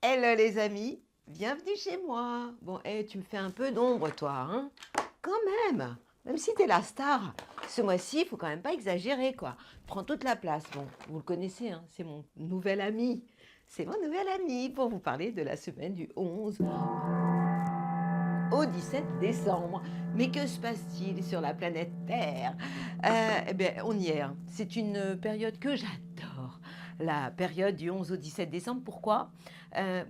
Hello les amis, bienvenue chez moi. Bon, tu me fais un peu d'ombre toi, hein? Quand même si t'es la star, ce mois-ci, il faut quand même pas exagérer, quoi. Prends toute la place. Bon, vous le connaissez, hein, c'est mon nouvel ami. C'est mon nouvel ami pour vous parler de la semaine du 11 au 17 décembre. Mais que se passe-t-il sur la planète Terre? Eh bien, on y est, hein. C'est une période que j'adore. La période du 11 au 17 décembre. Pourquoi?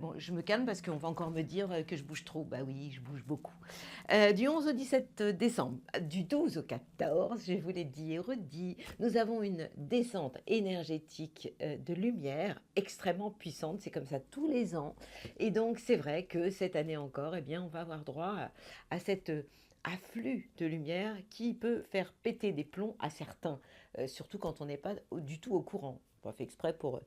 Bon, je me calme parce qu'on va encore me dire que je bouge trop. Bah oui, je bouge beaucoup. Du 11 au 17 décembre, du 12 au 14, je vous l'ai dit et redit, nous avons une descente énergétique de lumière extrêmement puissante. C'est comme ça tous les ans. Et donc, c'est vrai que cette année encore, eh bien, on va avoir droit à cet afflux de lumière qui peut faire péter des plombs à certains, surtout quand on n'est pas du tout au courant. Pas fait exprès pour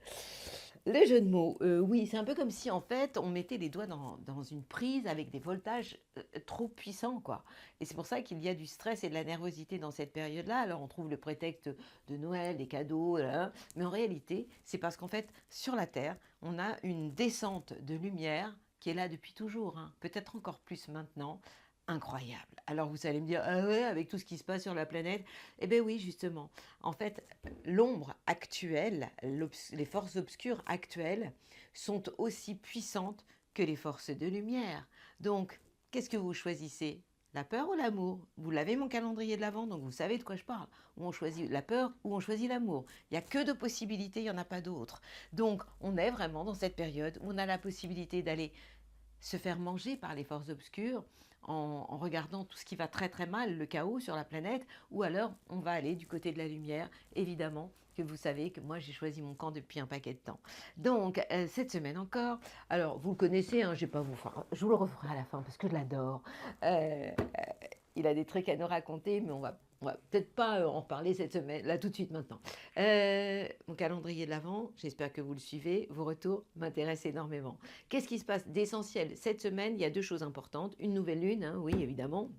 le jeu de mots. Oui, c'est un peu comme si en fait on mettait les doigts dans une prise avec des voltages trop puissants, quoi. Et c'est pour ça qu'il y a du stress et de la nervosité dans cette période-là. Alors on trouve le prétexte de Noël, des cadeaux, là, mais en réalité, c'est parce qu'en fait, sur la Terre, on a une descente de lumière qui est là depuis toujours, hein, peut-être encore plus maintenant. Incroyable. Alors vous allez me dire, ah ouais, avec tout ce qui se passe sur la planète, eh bien oui, justement. En fait, l'ombre actuelle, les forces obscures actuelles sont aussi puissantes que les forces de lumière. Donc, qu'est-ce que vous choisissez? La peur ou l'amour? Vous l'avez mon calendrier de l'Avent, donc vous savez de quoi je parle. Où on choisit la peur ou on choisit l'amour. Il n'y a que de possibilités, il n'y en a pas d'autres. Donc, on est vraiment dans cette période où on a la possibilité d'aller se faire manger par les forces obscures en regardant tout ce qui va très très mal, le chaos sur la planète, ou alors on va aller du côté de la lumière, évidemment, que vous savez que moi j'ai choisi mon camp depuis un paquet de temps. Donc cette semaine encore, alors vous le connaissez, hein, je vous le referai à la fin parce que je l'adore. Euh, il a des trucs à nous raconter, mais on va peut-être pas en parler cette semaine, là tout de suite maintenant. Mon calendrier de l'Avent, j'espère que vous le suivez, vos retours m'intéressent énormément. Qu'est-ce qui se passe d'essentiel cette semaine? Il y a deux choses importantes. Une nouvelle lune, hein, oui évidemment.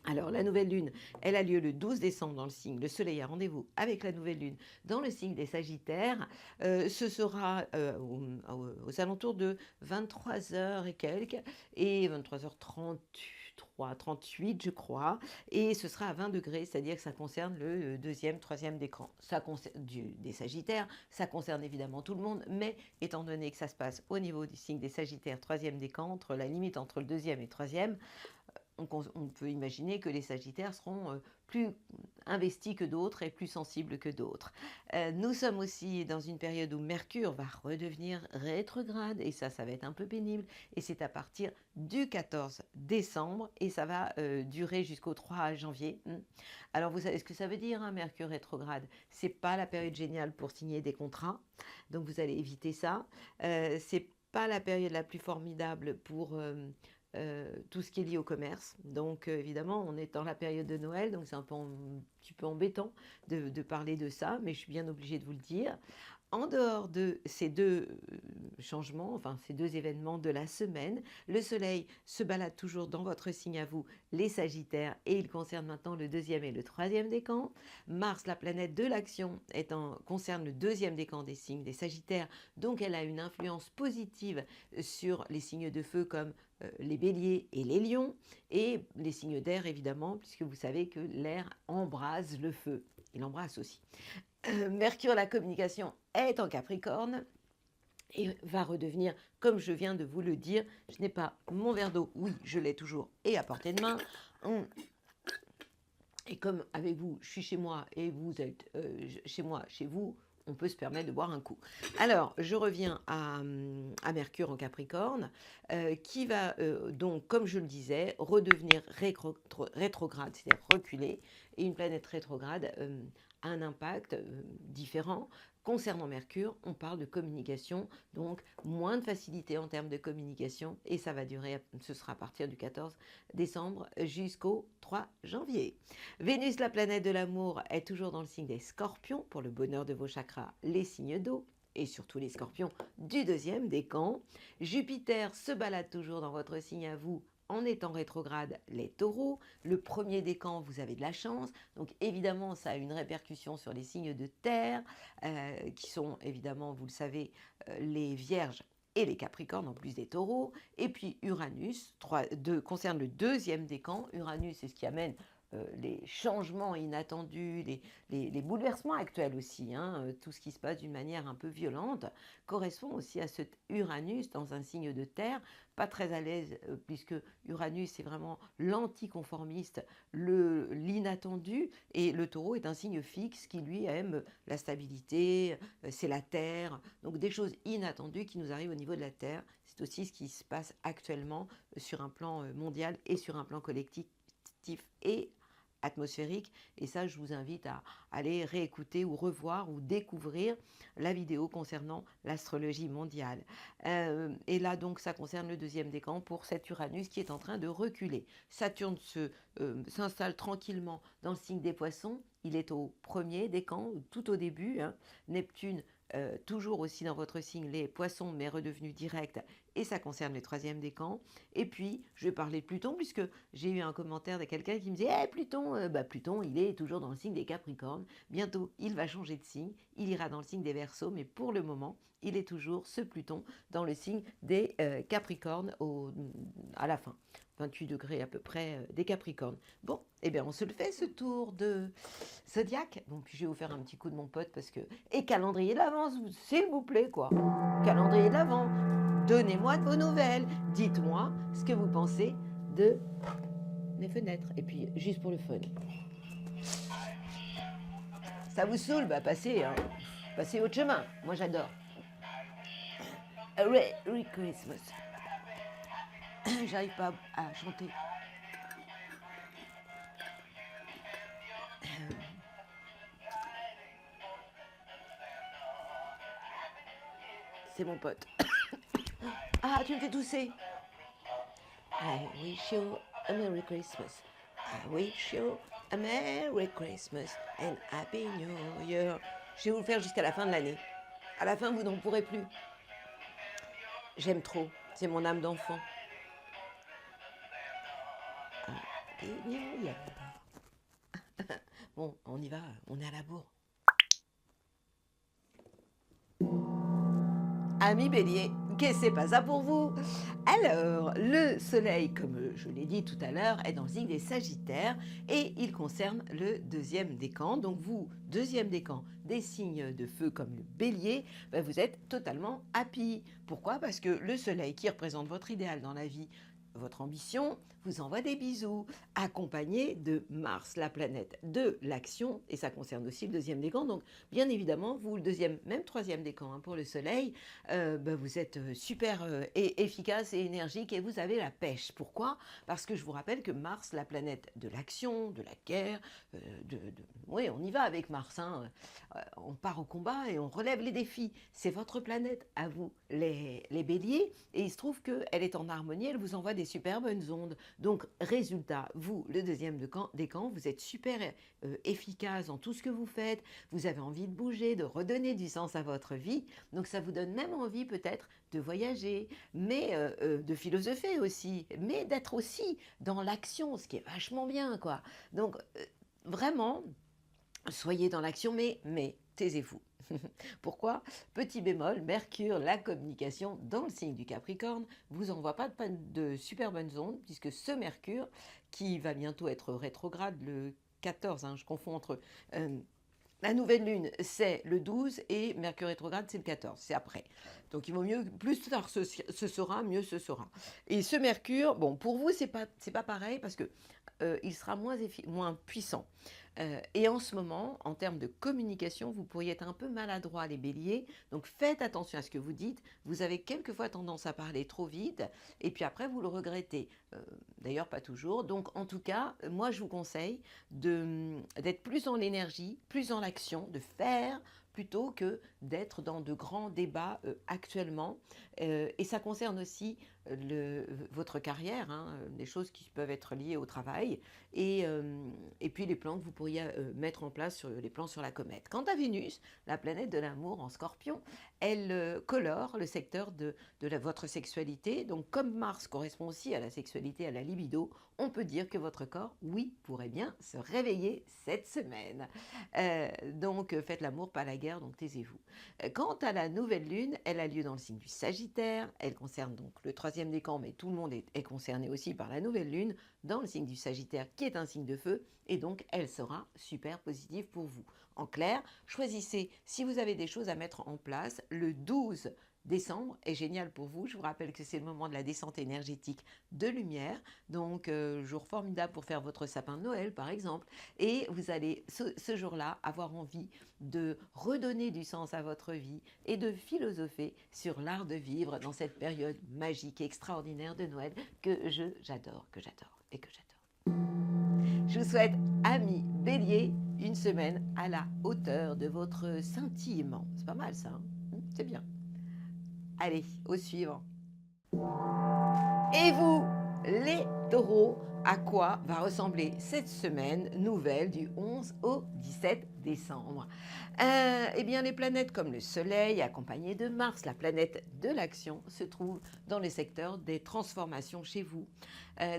Alors, la nouvelle lune, elle a lieu le 12 décembre dans le signe. Le soleil a rendez-vous avec la nouvelle lune dans le signe des Sagittaires. Ce sera aux alentours de 23 heures et quelques, et 23h33, 38, je crois. Et ce sera à 20 degrés, c'est-à-dire que ça concerne le deuxième, troisième décan. Ça concerne des Sagittaires, ça concerne évidemment tout le monde, mais étant donné que ça se passe au niveau du signe des Sagittaires, troisième décan, entre la limite entre le deuxième et le troisième, on peut imaginer que les Sagittaires seront plus investis que d'autres et plus sensibles que d'autres. Nous sommes aussi dans une période où Mercure va redevenir rétrograde, et ça va être un peu pénible, et c'est à partir du 14 décembre, et ça va durer jusqu'au 3 janvier. Alors vous savez ce que ça veut dire, hein, Mercure rétrograde? C'est pas la période géniale pour signer des contrats, donc vous allez éviter ça. C'est pas la période la plus formidable pour tout ce qui est lié au commerce. Donc évidemment, on est dans la période de Noël, donc c'est un petit peu embêtant de parler de ça, mais je suis bien obligée de vous le dire. En dehors de ces deux changements, enfin ces deux événements de la semaine, le Soleil se balade toujours dans votre signe à vous, les Sagittaires, et il concerne maintenant le deuxième et le troisième décan. Mars, la planète de l'action, concerne le deuxième décan des signes des Sagittaires, donc elle a une influence positive sur les signes de feu comme les béliers et les lions, et les signes d'air évidemment, puisque vous savez que l'air embrase le feu. Il embrasse aussi. Mercure, la communication, est en Capricorne et va redevenir, comme je viens de vous le dire, je n'ai pas mon verre d'eau, oui, je l'ai toujours et à portée de main. Et comme avec vous, je suis chez moi et vous êtes chez moi, chez vous, on peut se permettre de boire un coup. Alors, je reviens à Mercure en Capricorne, qui va donc, comme je le disais, redevenir rétrograde, c'est-à-dire reculer. Et une planète rétrograde a un impact différent. Concernant Mercure, on parle de communication, donc moins de facilité en termes de communication, et ça va durer, ce sera à partir du 14 décembre jusqu'au 3 janvier. Vénus, la planète de l'amour, est toujours dans le signe des Scorpions, pour le bonheur de vos chakras, les signes d'eau, et surtout les Scorpions du deuxième décan. Jupiter se balade toujours dans votre signe à vous, en étant rétrograde, les taureaux. Le premier décan, vous avez de la chance. Donc évidemment, ça a une répercussion sur les signes de terre, qui sont évidemment, vous le savez, les vierges et les Capricornes en plus des Taureaux. Et puis Uranus concerne le deuxième décan. Uranus, c'est ce qui amène les changements inattendus, les bouleversements actuels aussi, hein, tout ce qui se passe d'une manière un peu violente, correspond aussi à cet Uranus dans un signe de terre, pas très à l'aise, puisque Uranus c'est vraiment l'anticonformiste, l'inattendu, et le taureau est un signe fixe qui lui aime la stabilité, c'est la terre, donc des choses inattendues qui nous arrivent au niveau de la terre. C'est aussi ce qui se passe actuellement sur un plan mondial et sur un plan collectif et atmosphérique. Et ça, je vous invite à aller réécouter ou revoir ou découvrir la vidéo concernant l'astrologie mondiale. Et là, donc, ça concerne le deuxième décan pour cet Uranus qui est en train de reculer. Saturne s'installe tranquillement dans le signe des Poissons. Il est au premier décan, tout au début, hein. Neptune, toujours aussi dans votre signe, les Poissons, mais redevenu direct, et ça concerne les troisièmes décans. Et puis, je vais parler de Pluton, puisque j'ai eu un commentaire de quelqu'un qui me disait « Pluton, Pluton, il est toujours dans le signe des Capricornes. Bientôt, il va changer de signe. Il ira dans le signe des Verseaux, mais pour le moment, il est toujours, ce Pluton, dans le signe des Capricornes à la fin. 28 degrés à peu près des Capricornes. Bon, eh bien, on se le fait, ce tour de Zodiac. Bon, puis je vais vous faire un petit coup de mon pote, parce que... Et calendrier de l'Avent, s'il vous plaît, quoi. Calendrier de l'Avent. Donnez-moi de vos nouvelles. Dites-moi ce que vous pensez de mes fenêtres. Et puis, juste pour le fun. Ça vous saoule? Bah, passez, hein. Passez autre chemin. Moi, j'adore. Merry Christmas. J'arrive pas à chanter. C'est mon pote. Ah, tu me fais tousser. I wish you a Merry Christmas. I wish you a Merry Christmas and Happy New Year. Je vais vous le faire jusqu'à la fin de l'année. À la fin, vous n'en pourrez plus. J'aime trop. C'est mon âme d'enfant. Happy New Year. Bon, on y va. On est à la bourre. Amis Bélier, qu'est-ce que c'est pas ça pour vous? Alors, le soleil, comme je l'ai dit tout à l'heure, est dans le signe des Sagittaires et il concerne le deuxième décan. Donc vous, deuxième décan, des signes de feu comme le Bélier, ben vous êtes totalement happy. Pourquoi? Parce que le soleil qui représente votre idéal dans la vie, votre ambition, vous envoie des bisous, accompagné de Mars, la planète de l'action, et ça concerne aussi le deuxième décan. Donc, bien évidemment, vous, le deuxième, même troisième décan hein, pour le Soleil, vous êtes super efficace et énergique et vous avez la pêche. Pourquoi? Parce que je vous rappelle que Mars, la planète de l'action, de la guerre, oui, on y va avec Mars, hein, on part au combat et on relève les défis. C'est votre planète à vous, les béliers, et il se trouve qu'elle est en harmonie, elle vous envoie des super bonnes ondes. Donc, résultat, vous, le deuxième décan, vous êtes super efficace dans tout ce que vous faites, vous avez envie de bouger, de redonner du sens à votre vie, donc ça vous donne même envie peut-être de voyager, mais de philosopher aussi, mais d'être aussi dans l'action, ce qui est vachement bien, quoi. Donc, vraiment, soyez dans l'action, mais taisez-vous. Pourquoi? Petit bémol, Mercure, la communication dans le signe du Capricorne, vous envoie pas de super bonnes ondes, puisque ce Mercure, qui va bientôt être rétrograde le 14, hein, je confonds entre... la nouvelle lune, c'est le 12 et Mercure rétrograde, c'est le 14, c'est après. Donc il vaut mieux, plus tard ce sera, mieux ce sera. Et ce Mercure, bon, pour vous, c'est pas pareil parce que il sera moins puissant. Et en ce moment, en termes de communication, vous pourriez être un peu maladroit, les béliers. Donc faites attention à ce que vous dites. Vous avez quelquefois tendance à parler trop vite et puis après, vous le regrettez. D'ailleurs, pas toujours. Donc en tout cas, moi, je vous conseille d'être plus dans l'énergie, plus dans l'action, de faire plutôt que d'être dans de grands débats actuellement. Et ça concerne aussi votre carrière, hein, des choses qui peuvent être liées au travail, et puis les plans que vous pourriez mettre en place, les plans sur la comète. Quant à Vénus, la planète de l'amour en Scorpion, elle colore le secteur de votre sexualité. Donc comme Mars correspond aussi à la sexualité, à la libido, on peut dire que votre corps, oui, pourrait bien se réveiller cette semaine. Donc faites l'amour, pas la guerre, donc taisez-vous. Quant à la nouvelle lune, elle a lieu dans le signe du Sagittaire. Elle concerne donc le troisième décan, mais tout le monde est concerné aussi par la nouvelle lune dans le signe du Sagittaire, qui est un signe de feu, et donc elle sera super positive pour vous. En clair, choisissez si vous avez des choses à mettre en place. Le 12 décembre est génial pour vous. Je vous rappelle que c'est le moment de la descente énergétique de lumière. Donc, jour formidable pour faire votre sapin de Noël, par exemple. Et vous allez, ce jour-là, avoir envie de redonner du sens à votre vie et de philosopher sur l'art de vivre dans cette période magique et extraordinaire de Noël que j'adore et que j'adore. Je vous souhaite, amis Bélier, une semaine à la hauteur de votre scintillement. C'est pas mal ça, hein? C'est bien. Allez, au suivant. Et vous, les taureaux, à quoi va ressembler cette semaine nouvelle du 11 au 17 décembre? Eh bien, les planètes comme le Soleil, accompagné de Mars, la planète de l'action, se trouvent dans les secteurs des transformations chez vous.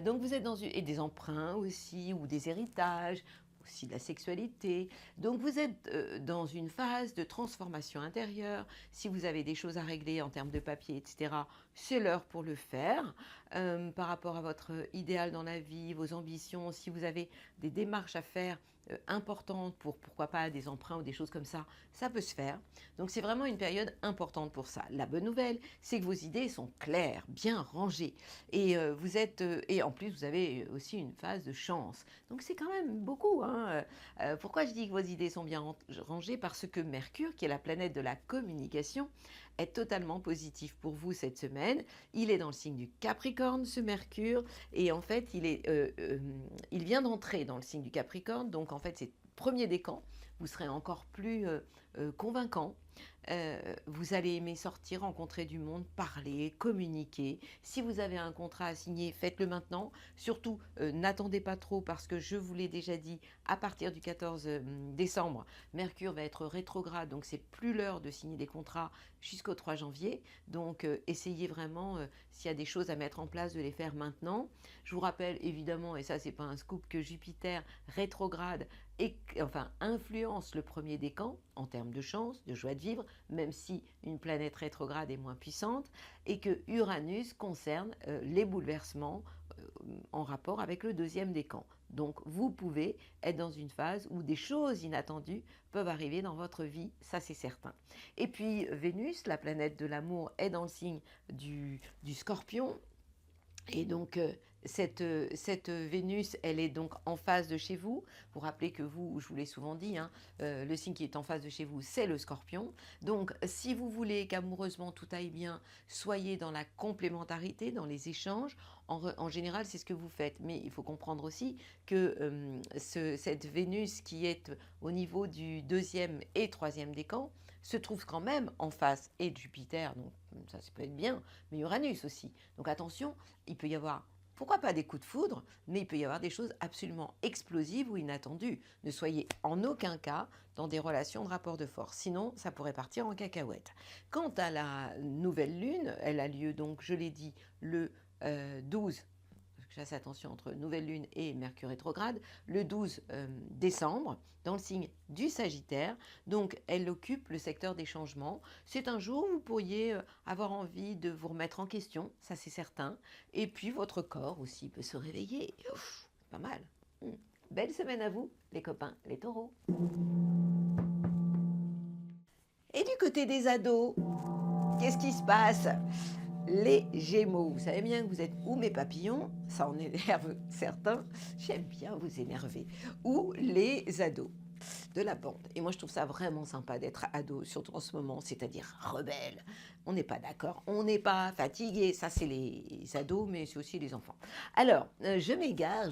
Donc, vous êtes et des emprunts aussi, ou des héritages, aussi de la sexualité. Donc vous êtes dans une phase de transformation intérieure. Si vous avez des choses à régler en termes de papier, etc., c'est l'heure pour le faire. Par rapport à votre idéal dans la vie, vos ambitions, si vous avez des démarches à faire importantes pour, pourquoi pas, des emprunts ou des choses comme ça peut se faire. Donc c'est vraiment une période importante pour ça. La bonne nouvelle, c'est que vos idées sont claires, bien rangées. Et et en plus, vous avez aussi une phase de chance. Donc c'est quand même beaucoup, hein. Pourquoi je dis que vos idées sont bien rangées? Parce que Mercure, qui est la planète de la communication, est totalement positif pour vous cette semaine. Il est dans le signe du Capricorne, ce Mercure, et en fait, il vient d'entrer dans le signe du Capricorne, donc en fait, c'est premier décan. Vous serez encore plus convaincant. Vous allez aimer sortir, rencontrer du monde, parler, communiquer. Si vous avez un contrat à signer, faites-le maintenant. Surtout, n'attendez pas trop parce que je vous l'ai déjà dit, à partir du 14 décembre, Mercure va être rétrograde, donc c'est plus l'heure de signer des contrats jusqu'au 3 janvier. Donc, essayez vraiment, s'il y a des choses à mettre en place, de les faire maintenant. Je vous rappelle évidemment, et ça c'est pas un scoop, que Jupiter rétrograde influence le premier décan en termes de chance, de joie de vivre, même si une planète rétrograde est moins puissante, et que Uranus concerne les bouleversements en rapport avec le deuxième décan. Donc vous pouvez être dans une phase où des choses inattendues peuvent arriver dans votre vie, ça c'est certain. Et puis Vénus, la planète de l'amour, est dans le signe du Scorpion. Et donc, cette Vénus, elle est donc en face de chez vous. Vous rappelez que vous, je vous l'ai souvent dit, hein, le signe qui est en face de chez vous, c'est le Scorpion. Donc, si vous voulez qu'amoureusement tout aille bien, soyez dans la complémentarité, dans les échanges. En général, c'est ce que vous faites. Mais il faut comprendre aussi que cette Vénus qui est au niveau du deuxième et troisième décan se trouve quand même en face et de Jupiter, donc ça peut être bien, mais Uranus aussi. Donc attention, il peut y avoir, pourquoi pas des coups de foudre, mais il peut y avoir des choses absolument explosives ou inattendues. Ne soyez en aucun cas dans des relations de rapport de force, sinon ça pourrait partir en cacahuète. Quant à la nouvelle lune, elle a lieu donc, je l'ai dit, le 12, je fasse attention entre nouvelle lune et Mercure rétrograde, le 12 décembre, dans le signe du Sagittaire. Donc, elle occupe le secteur des changements. C'est un jour où vous pourriez avoir envie de vous remettre en question, ça c'est certain. Et puis, votre corps aussi peut se réveiller. Ouf, pas mal. Belle semaine à vous, les copains, les taureaux. Et du côté des ados, qu'est-ce qui se passe? Les Gémeaux, vous savez bien que vous êtes ou mes papillons, ça en énerve certains, j'aime bien vous énerver, ou les ados de la bande. Et moi je trouve ça vraiment sympa d'être ado, surtout en ce moment, c'est-à-dire rebelle. On n'est pas d'accord, on n'est pas fatigué, ça c'est les ados, mais c'est aussi les enfants. Alors, je m'égare.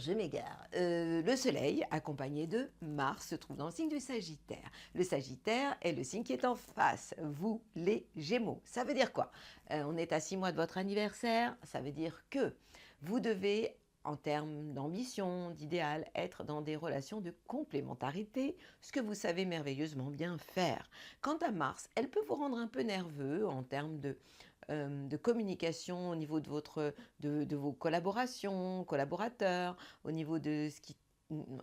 Le soleil, accompagné de Mars, se trouve dans le signe du Sagittaire. Le Sagittaire est le signe qui est en face, vous les Gémeaux. Ça veut dire quoi? On est à 6 mois de votre anniversaire, ça veut dire que vous devez en termes d'ambition, d'idéal, être dans des relations de complémentarité, ce que vous savez merveilleusement bien faire. Quant à Mars, elle peut vous rendre un peu nerveux en termes de communication au niveau de vos collaborations, collaborateurs, au niveau de ce qui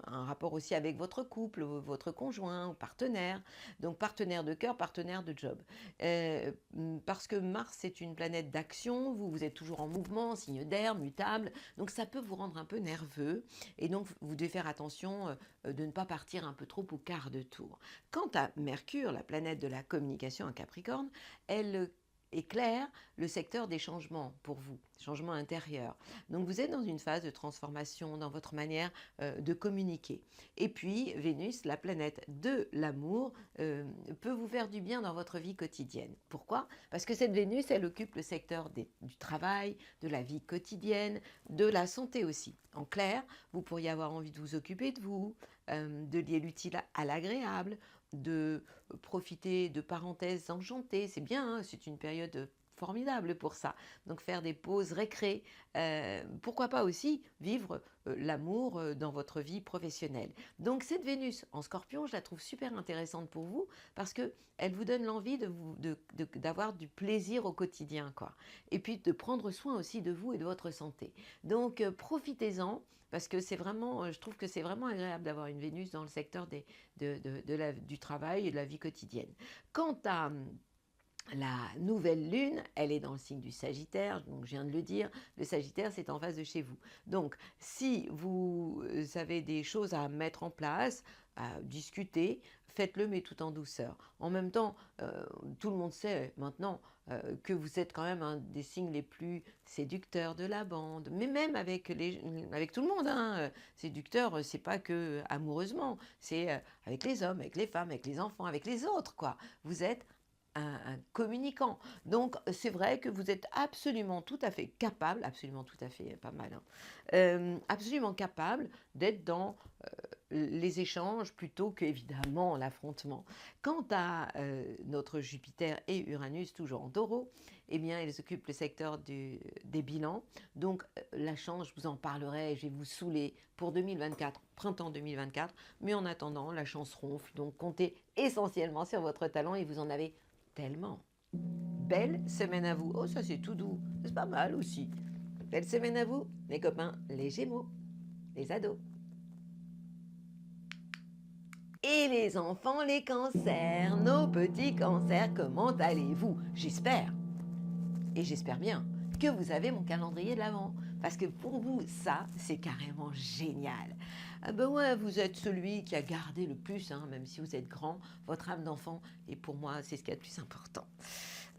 un rapport aussi avec votre couple, votre conjoint ou partenaire, donc partenaire de cœur, partenaire de job. Parce que Mars est une planète d'action, vous êtes toujours en mouvement, signe d'air, mutable, donc ça peut vous rendre un peu nerveux et donc vous devez faire attention de ne pas partir un peu trop au quart de tour. Quant à Mercure, la planète de la communication en Capricorne, elle éclaire le secteur des changements pour vous, changements intérieurs. Donc vous êtes dans une phase de transformation dans votre manière de communiquer. Et puis Vénus, la planète de l'amour, peut vous faire du bien dans votre vie quotidienne. Pourquoi? Parce que cette Vénus, elle occupe le secteur du travail, de la vie quotidienne, de la santé aussi. En clair, vous pourriez avoir envie de vous occuper de vous, de lier l'utile à l'agréable, de profiter de parenthèses enchantées. C'est bien, hein, c'est une période formidable pour ça. Donc faire des pauses récré. Pourquoi pas aussi vivre l'amour dans votre vie professionnelle. Donc cette Vénus en Scorpion, je la trouve super intéressante pour vous parce que elle vous donne l'envie d'avoir du plaisir au quotidien, quoi. Et puis de prendre soin aussi de vous et de votre santé. Donc profitez-en parce que c'est vraiment, je trouve que c'est vraiment agréable d'avoir une Vénus dans le secteur du travail et de la vie quotidienne. Quant à la nouvelle lune, elle est dans le signe du Sagittaire, donc je viens de le dire, le Sagittaire c'est en face de chez vous. Donc si vous avez des choses à mettre en place, à discuter, faites-le mais tout en douceur. En même temps, tout le monde sait maintenant que vous êtes quand même un des signes les plus séducteurs de la bande, mais même avec tout le monde, hein. Séducteur, c'est pas que amoureusement, c'est avec les hommes, avec les femmes, avec les enfants, avec les autres, quoi. Vous êtes un communicant. Donc, c'est vrai que vous êtes absolument tout à fait capable, absolument tout à fait, pas mal, hein, absolument capable d'être dans les échanges plutôt qu'évidemment l'affrontement. Quant à notre Jupiter et Uranus, toujours en taureau, eh bien, ils occupent le secteur des bilans. Donc, la chance, je vous en parlerai, je vais vous saouler pour 2024, printemps 2024. Mais en attendant, la chance ronfle. Donc, comptez essentiellement sur votre talent et vous en avez tellement. Belle semaine à vous. Oh, ça c'est tout doux. C'est pas mal aussi. Belle semaine à vous, mes copains, les Gémeaux, les ados. Et les enfants, les cancers, nos petits cancers, comment allez-vous? J'espère, et j'espère bien, que vous avez mon calendrier de l'Avent. Parce que pour vous, ça, c'est carrément génial. Ah ben ouais, vous êtes celui qui a gardé le plus, hein, même si vous êtes grand, votre âme d'enfant. Et pour moi, c'est ce qui est le plus important.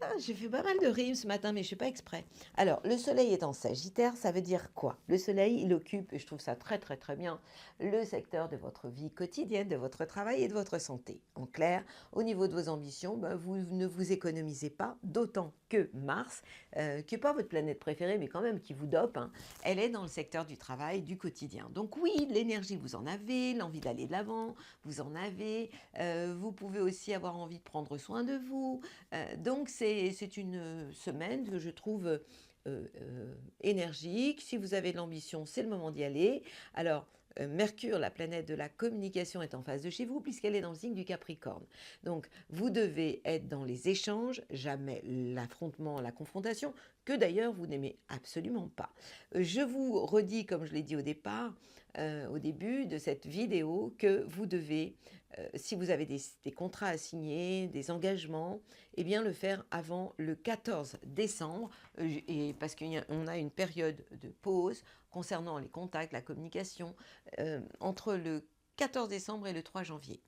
Ah, j'ai fait pas mal de rimes ce matin, mais je ne fais pas exprès. Alors, le soleil est en Sagittaire, ça veut dire quoi? Le soleil, il occupe, et je trouve ça très très très bien, le secteur de votre vie quotidienne, de votre travail et de votre santé. En clair, au niveau de vos ambitions, ben, vous ne vous économisez pas, d'autant que Mars, qui n'est pas votre planète préférée, mais quand même qui vous dope, hein, elle est dans le secteur du travail, du quotidien. Donc oui, l'énergie, vous en avez, l'envie d'aller de l'avant, vous en avez, vous pouvez aussi avoir envie de prendre soin de vous. Donc c'est une semaine que je trouve énergique. Si vous avez de l'ambition, c'est le moment d'y aller. Alors, Mercure, la planète de la communication, est en face de chez vous puisqu'elle est dans le signe du Capricorne. Donc, vous devez être dans les échanges, jamais l'affrontement, la confrontation, que d'ailleurs vous n'aimez absolument pas. Je vous redis, comme je l'ai dit au départ, au début de cette vidéo, que vous devez, si vous avez des contrats à signer, des engagements, eh bien le faire avant le 14 décembre, et parce qu'on a une période de pause concernant les contacts, la communication, entre le 14 décembre et le 3 janvier.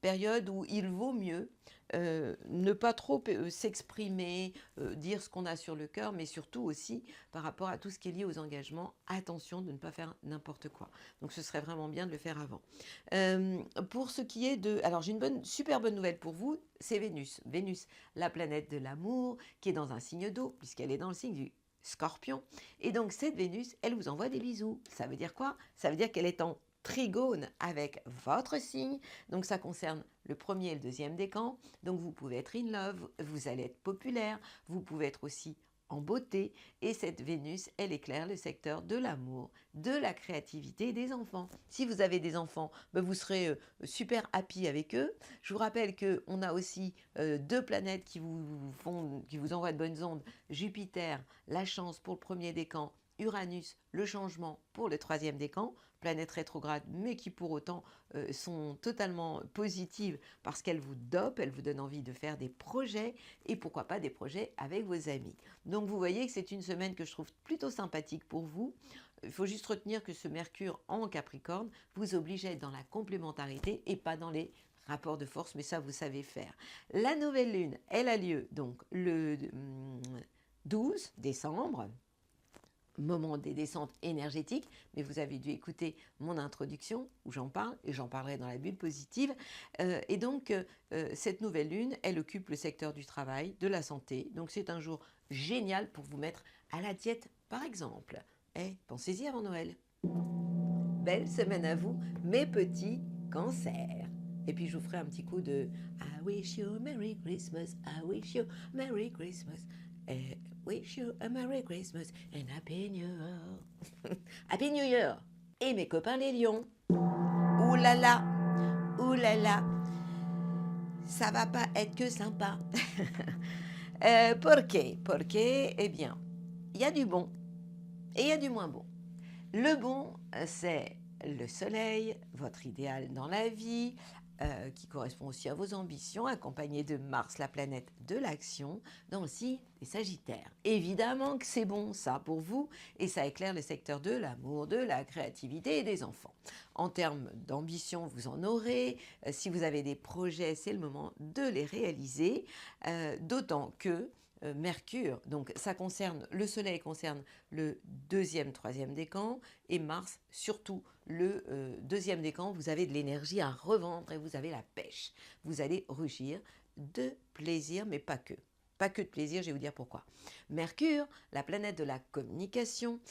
Période où il vaut mieux ne pas trop s'exprimer, dire ce qu'on a sur le cœur, mais surtout aussi par rapport à tout ce qui est lié aux engagements, attention de ne pas faire n'importe quoi. Donc ce serait vraiment bien de le faire avant. Pour ce qui est de... Alors j'ai une super bonne nouvelle pour vous, c'est Vénus. Vénus, la planète de l'amour, qui est dans un signe d'eau, puisqu'elle est dans le signe du Scorpion. Et donc cette Vénus, elle vous envoie des bisous. Ça veut dire quoi? Ça veut dire qu'elle est en trigone avec votre signe, donc ça concerne le premier et le deuxième décan, donc vous pouvez être in love, vous allez être populaire, vous pouvez être aussi en beauté. Et cette Vénus, elle éclaire le secteur de l'amour, de la créativité et des enfants. Si vous avez des enfants, ben vous serez super happy avec eux. Je vous rappelle qu'on a aussi deux planètes qui vous envoient de bonnes ondes. Jupiter, la chance pour le premier décan. Uranus, le changement pour le troisième décan, planètes rétrogrades, mais qui pour autant sont totalement positives parce qu'elles vous dopent, elles vous donnent envie de faire des projets et pourquoi pas des projets avec vos amis. Donc vous voyez que c'est une semaine que je trouve plutôt sympathique pour vous. Il faut juste retenir que ce Mercure en Capricorne vous oblige à être dans la complémentarité et pas dans les rapports de force, mais ça vous savez faire. La nouvelle lune, elle a lieu donc le 12 décembre, moment des descentes énergétiques, mais vous avez dû écouter mon introduction où j'en parle et j'en parlerai dans la bulle positive. Et donc, cette nouvelle lune, elle occupe le secteur du travail, de la santé. Donc, c'est un jour génial pour vous mettre à la diète, par exemple. Pensez-y avant Noël. Belle semaine à vous, mes petits cancers. Et puis, je vous ferai un petit coup de I wish you a Merry Christmas, I wish you a Merry Christmas. Wish you a Merry Christmas and Happy New Year. Happy New Year. Et mes copains les lions. Ouh là là, ouh là là. Ça va pas être que sympa. Porque, eh bien, il y a du bon et il y a du moins bon. Le bon, c'est le soleil, votre idéal dans la vie, qui correspond aussi à vos ambitions, accompagné de Mars, la planète de l'action, dans le signe des Sagittaires. Évidemment que c'est bon, ça, pour vous, et ça éclaire le secteur de l'amour, de la créativité et des enfants. En termes d'ambition, vous en aurez. Si vous avez des projets, c'est le moment de les réaliser, d'autant que Mercure, donc ça concerne, le Soleil concerne le deuxième, troisième décan, et Mars, surtout le deuxième décan, vous avez de l'énergie à revendre et vous avez la pêche. Vous allez rugir de plaisir, mais pas que. Pas que de plaisir, je vais vous dire pourquoi. Mercure, la planète de la communication,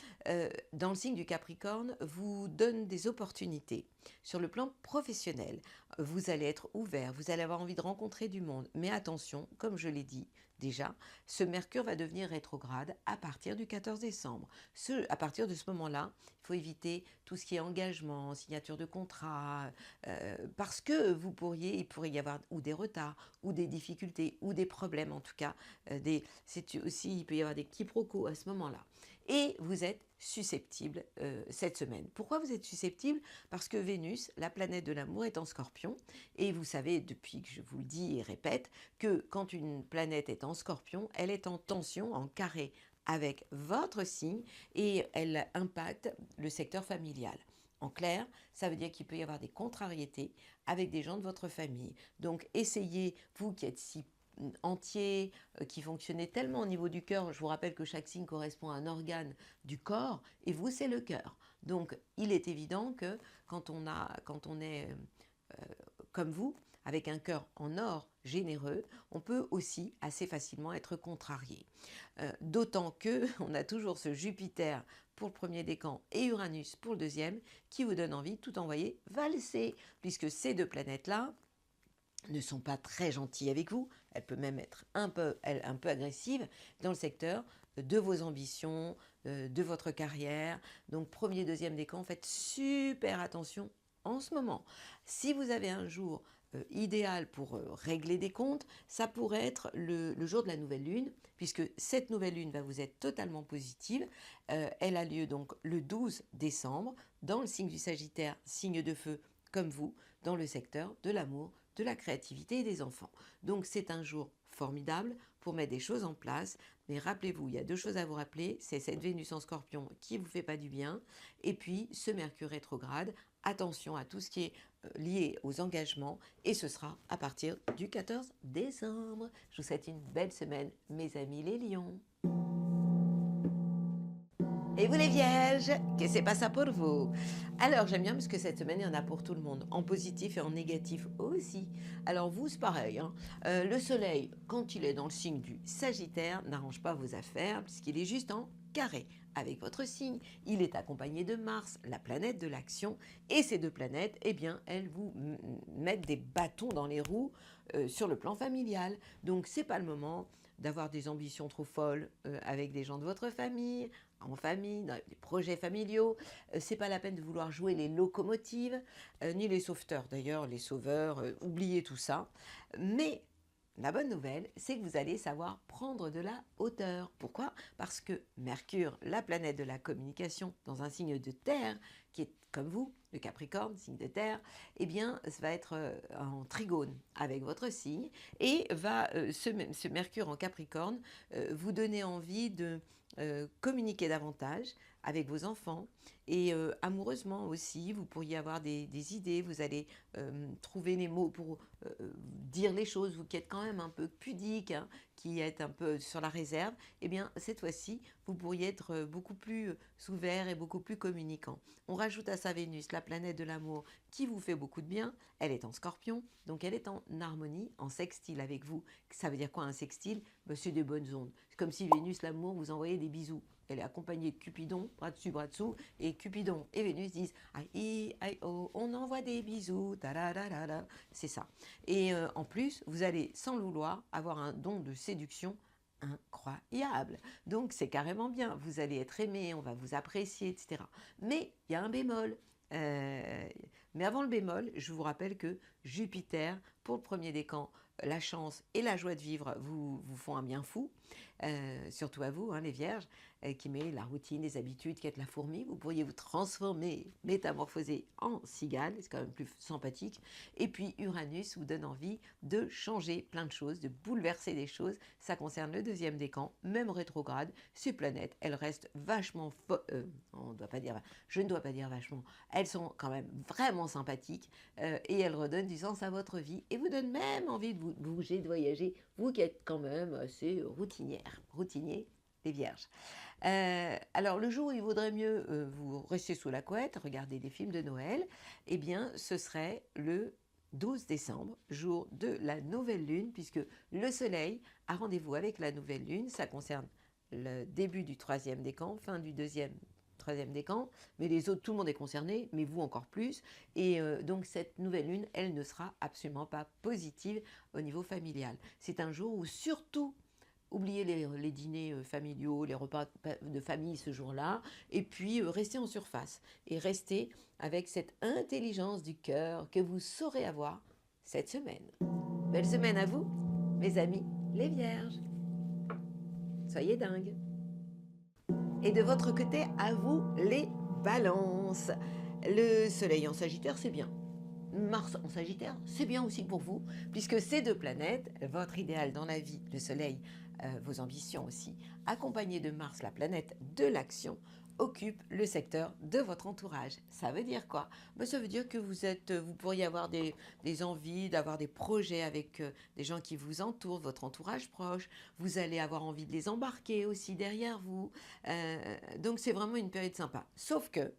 dans le signe du Capricorne, vous donne des opportunités. Sur le plan professionnel, vous allez être ouvert, vous allez avoir envie de rencontrer du monde. Mais attention, comme je l'ai dit déjà, ce Mercure va devenir rétrograde à partir du 14 décembre. À partir de ce moment-là, il faut éviter tout ce qui est engagement, signature de contrat, parce que il pourrait y avoir ou des retards, ou des difficultés, ou des problèmes en tout cas. Il peut y avoir des quiproquos à ce moment-là. Et vous êtes susceptible cette semaine. Pourquoi vous êtes susceptible? Parce que Vénus, la planète de l'amour, est en Scorpion. Et vous savez, depuis que je vous le dis et répète, que quand une planète est en Scorpion, elle est en tension, en carré avec votre signe et elle impacte le secteur familial. En clair, ça veut dire qu'il peut y avoir des contrariétés avec des gens de votre famille. Donc essayez, vous qui êtes si entier, qui fonctionnait tellement au niveau du cœur. Je vous rappelle que chaque signe correspond à un organe du corps, et vous, c'est le cœur. Donc, il est évident que quand on est comme vous, avec un cœur en or généreux, on peut aussi assez facilement être contrarié. D'autant que on a toujours ce Jupiter pour le premier décan et Uranus pour le deuxième, qui vous donne envie de tout envoyer valser, puisque ces deux planètes-là ne sont pas très gentilles avec vous. Elle peut même être un peu agressive dans le secteur de vos ambitions, de votre carrière. Donc premier, deuxième décan, faites super attention en ce moment. Si vous avez un jour idéal pour régler des comptes, ça pourrait être le jour de la nouvelle lune, puisque cette nouvelle lune va vous être totalement positive. Elle a lieu donc le 12 décembre dans le signe du Sagittaire, signe de feu comme vous, dans le secteur de l'amour, de la créativité et des enfants. Donc c'est un jour formidable pour mettre des choses en place. Mais rappelez-vous, il y a deux choses à vous rappeler. C'est cette Vénus en Scorpion qui ne vous fait pas du bien. Et puis ce Mercure rétrograde. Attention à tout ce qui est lié aux engagements. Et ce sera à partir du 14 décembre. Je vous souhaite une belle semaine, mes amis les lions. Et vous les vierges, que c'est pas ça pour vous? Alors j'aime bien parce que cette semaine il y en a pour tout le monde, en positif et en négatif aussi. Alors vous c'est pareil, hein. Le soleil quand il est dans le signe du Sagittaire n'arrange pas vos affaires puisqu'il est juste en carré avec votre signe. Il est accompagné de Mars, la planète de l'action, et ces deux planètes, eh bien elles vous mettent des bâtons dans les roues sur le plan familial. Donc c'est pas le moment d'avoir des ambitions trop folles avec des gens de votre famille, en famille, dans des projets familiaux. C'est pas la peine de vouloir jouer les locomotives, ni les sauveteurs. D'ailleurs, les sauveurs, oubliez tout ça. Mais la bonne nouvelle, c'est que vous allez savoir prendre de la hauteur. Pourquoi? Parce que Mercure, la planète de la communication, dans un signe de terre, qui est comme vous, le Capricorne, signe de terre, eh bien, ça va être en trigone avec votre signe et va, ce Mercure en Capricorne, vous donner envie de communiquer davantage avec vos enfants et amoureusement aussi, vous pourriez avoir des idées, vous allez trouver les mots pour dire les choses, vous qui êtes quand même un peu pudique, hein, qui êtes un peu sur la réserve, eh bien cette fois-ci, vous pourriez être beaucoup plus ouvert et beaucoup plus communicant. On rajoute à ça Vénus, la planète de l'amour, qui vous fait beaucoup de bien. Elle est en Scorpion, donc elle est en harmonie, en sextile avec vous. Ça veut dire quoi un sextile? Ben, c'est des bonnes ondes. C'est comme si Vénus, l'amour, vous envoyait des bisous. Elle est accompagnée de Cupidon, bras dessus, bras dessous, et Cupidon et Vénus disent aïe, aïe, oh, on envoie des bisous, ta da da da da. C'est ça. Et en plus, vous allez, sans le vouloir, avoir un don de séduction incroyable. Donc c'est carrément bien. Vous allez être aimé, on va vous apprécier, etc. Mais il y a un bémol. Mais avant le bémol, je vous rappelle que Jupiter, pour le premier décan, la chance et la joie de vivre vous font un bien fou, surtout à vous, hein, les vierges, qui met la routine, les habitudes, qui êtes la fourmi. Vous pourriez vous transformer, métamorphoser en cigale, c'est quand même plus sympathique. Et puis Uranus vous donne envie de changer plein de choses, de bouleverser des choses. Ça concerne le deuxième décan, même rétrograde. Ces planètes, elles restent vachement... on doit pas dire, je ne dois pas dire vachement. Elles sont quand même vraiment sympathiques et elles redonnent du sens à votre vie et vous donnent même envie de vous bouger, de voyager, vous qui êtes quand même assez routinier, les vierges. Alors le jour où il vaudrait mieux vous rester sous la couette, regarder des films de Noël, eh bien ce serait le 12 décembre, jour de la nouvelle lune, puisque le soleil a rendez-vous avec la nouvelle lune. Ça concerne le début du troisième décan, fin du troisième décan, mais les autres, tout le monde est concerné, mais vous encore plus. Et donc cette nouvelle lune, elle ne sera absolument pas positive au niveau familial. C'est un jour où surtout, oubliez les dîners familiaux, les repas de famille ce jour-là, et puis restez en surface et restez avec cette intelligence du cœur que vous saurez avoir cette semaine. Belle semaine à vous, mes amis, les vierges. Soyez dingues. Et de votre côté, à vous les balances. Le soleil en Sagittaire, c'est bien. Mars en Sagittaire, c'est bien aussi pour vous, puisque ces deux planètes, votre idéal dans la vie, le soleil, vos ambitions aussi, accompagnées de Mars, la planète de l'action, occupent le secteur de votre entourage. Ça veut dire quoi? Ben, ça veut dire que vous pourriez avoir des envies, d'avoir des projets avec des gens qui vous entourent, votre entourage proche. Vous allez avoir envie de les embarquer aussi derrière vous. Donc c'est vraiment une période sympa. Sauf que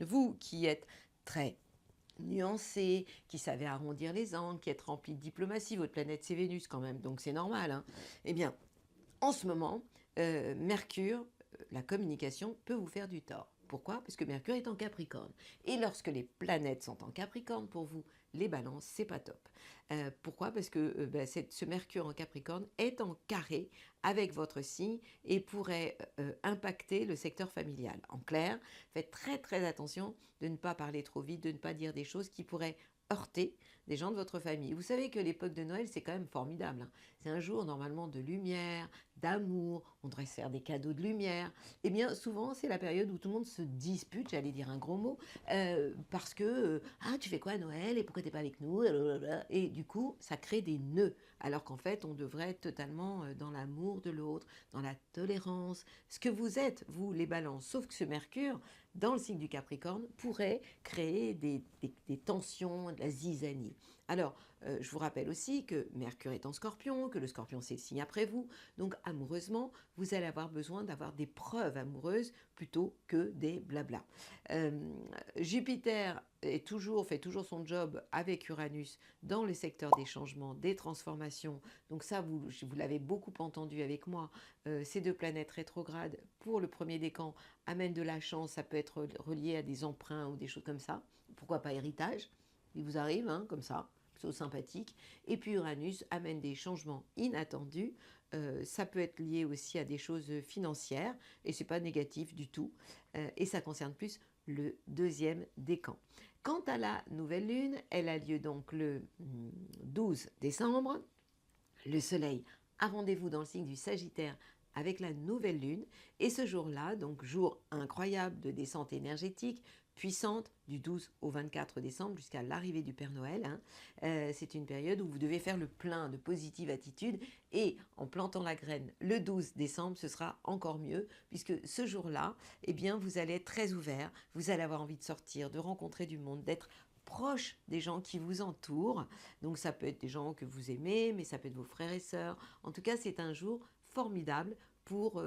vous qui êtes très nuancé, qui savait arrondir les angles, qui est rempli de diplomatie, votre planète c'est Vénus quand même, donc c'est normal, hein. Eh bien, en ce moment, Mercure, la communication peut vous faire du tort. Pourquoi? Parce que Mercure est en Capricorne. Et lorsque les planètes sont en Capricorne, pour vous, les balances, c'est pas top. Pourquoi? Parce que ce Mercure en Capricorne est en carré avec votre signe et pourrait impacter le secteur familial. En clair, faites très très attention de ne pas parler trop vite, de ne pas dire des choses qui pourraient heurter des gens de votre famille. Vous savez que l'époque de Noël, c'est quand même formidable, hein. C'est un jour normalement de lumière, d'amour, on devrait se faire des cadeaux de lumière. Eh bien, souvent, c'est la période où tout le monde se dispute, j'allais dire un gros mot, parce que ah, tu fais quoi à Noël et pourquoi t'es pas avec nous? Et du coup, ça crée des nœuds, alors qu'en fait, on devrait être totalement dans l'amour de l'autre, dans la tolérance, ce que vous êtes, vous, les balances. Sauf que ce Mercure, dans le signe du Capricorne, pourrait créer des tensions, de la zizanie. Alors, je vous rappelle aussi que Mercure est en Scorpion, que le Scorpion c'est le signe après vous, donc amoureusement, vous allez avoir besoin d'avoir des preuves amoureuses plutôt que des blabla. Jupiter fait toujours son job avec Uranus dans le secteur des changements, des transformations, donc ça vous l'avez beaucoup entendu avec moi, ces deux planètes rétrogrades pour le premier décan amènent de la chance, ça peut être relié à des emprunts ou des choses comme ça, pourquoi pas héritage, il vous arrive, hein, comme ça, plutôt sympathique. Et puis Uranus amène des changements inattendus ça peut être lié aussi à des choses financières et c'est pas négatif du tout. Et ça concerne plus le deuxième décan. Quant à la nouvelle lune, elle a lieu donc le 12 décembre. Le soleil a rendez-vous dans le signe du Sagittaire avec la nouvelle lune. Et ce jour-là, donc jour incroyable de descente énergétique, puissante, du 12 au 24 décembre jusqu'à l'arrivée du Père Noël. C'est une période où vous devez faire le plein de positive attitude. Et en plantant la graine le 12 décembre, ce sera encore mieux, puisque ce jour-là, eh bien, vous allez être très ouvert, vous allez avoir envie de sortir, de rencontrer du monde, d'être proche des gens qui vous entourent. Donc ça peut être des gens que vous aimez, mais ça peut être vos frères et sœurs. En tout cas, c'est un jour formidable pour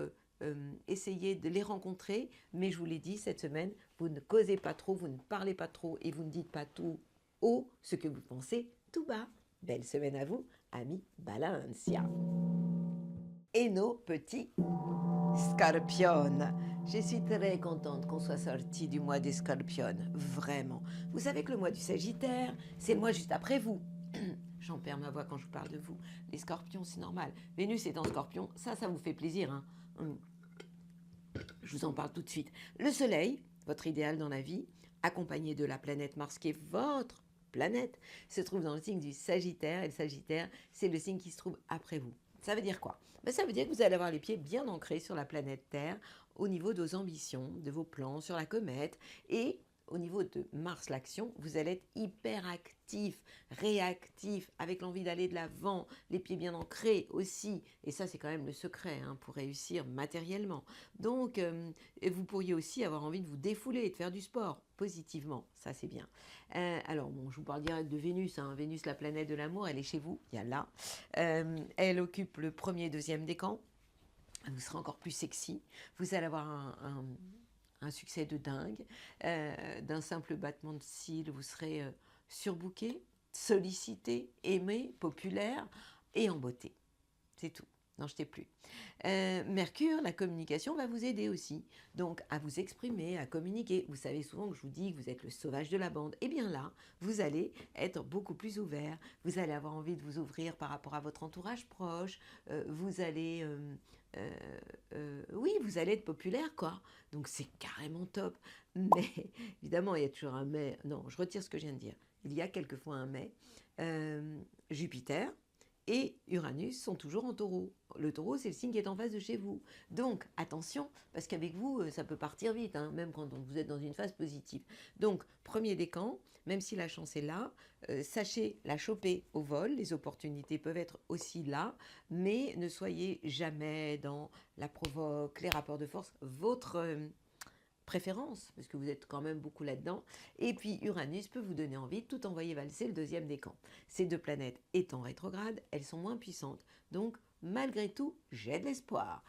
essayer de les rencontrer. Mais je vous l'ai dit, cette semaine, vous ne causez pas trop, vous ne parlez pas trop et vous ne dites pas tout haut ce que vous pensez tout bas. Belle semaine à vous, amis Balancia. Et nos petits Scorpions. Je suis très contente qu'on soit sorti du mois des Scorpions, vraiment. Vous savez que le mois du Sagittaire, c'est le mois juste après vous. J'en perds ma voix quand je vous parle de vous. Les Scorpions, c'est normal. Vénus est en Scorpion, ça vous fait plaisir. Hein. Je vous en parle tout de suite. Le Soleil, votre idéal dans la vie, accompagné de la planète Mars, qui est votre planète, se trouve dans le signe du Sagittaire. Et le Sagittaire, c'est le signe qui se trouve après vous. Ça veut dire quoi? Ça veut dire que vous allez avoir les pieds bien ancrés sur la planète Terre au niveau de vos ambitions, de vos plans sur la comète. Et au niveau de Mars, l'action, vous allez être hyper actif, réactif, avec l'envie d'aller de l'avant, les pieds bien ancrés aussi. Et ça, c'est quand même le secret pour réussir matériellement. Donc, vous pourriez aussi avoir envie de vous défouler et de faire du sport positivement. Ça, c'est bien. Alors, bon, je vous parle direct de Vénus. Vénus, la planète de l'amour, elle est chez vous. Il y a là. Elle occupe le premier et deuxième décan. Vous serez encore plus sexy. Vous allez avoir un succès de dingue. D'un simple battement de cils, vous serez surbooké, sollicité, aimé, populaire et en beauté. C'est tout. N'en jetez plus. Mercure, la communication va vous aider aussi. Donc, à vous exprimer, à communiquer. Vous savez souvent que je vous dis que vous êtes le sauvage de la bande. Et bien là, vous allez être beaucoup plus ouvert. Vous allez avoir envie de vous ouvrir par rapport à votre entourage proche. Vous allez... oui, vous allez être populaire, quoi. Donc, c'est carrément top. Mais, évidemment, il y a toujours un mais. Non, je retire ce que je viens de dire. Il y a quelquefois un mais. Jupiter et Uranus sont toujours en taureau. Le taureau, c'est le signe qui est en face de chez vous. Donc, attention, parce qu'avec vous, ça peut partir vite, même quand vous êtes dans une phase positive. Donc, premier décan, même si la chance est là, sachez la choper au vol. Les opportunités peuvent être aussi là, mais ne soyez jamais dans la provoque, les rapports de force. Votre préférence, parce que vous êtes quand même beaucoup là-dedans. Et puis Uranus peut vous donner envie de tout envoyer valser le deuxième décan. Ces deux planètes étant rétrogrades, elles sont moins puissantes. Donc, malgré tout, j'ai de l'espoir.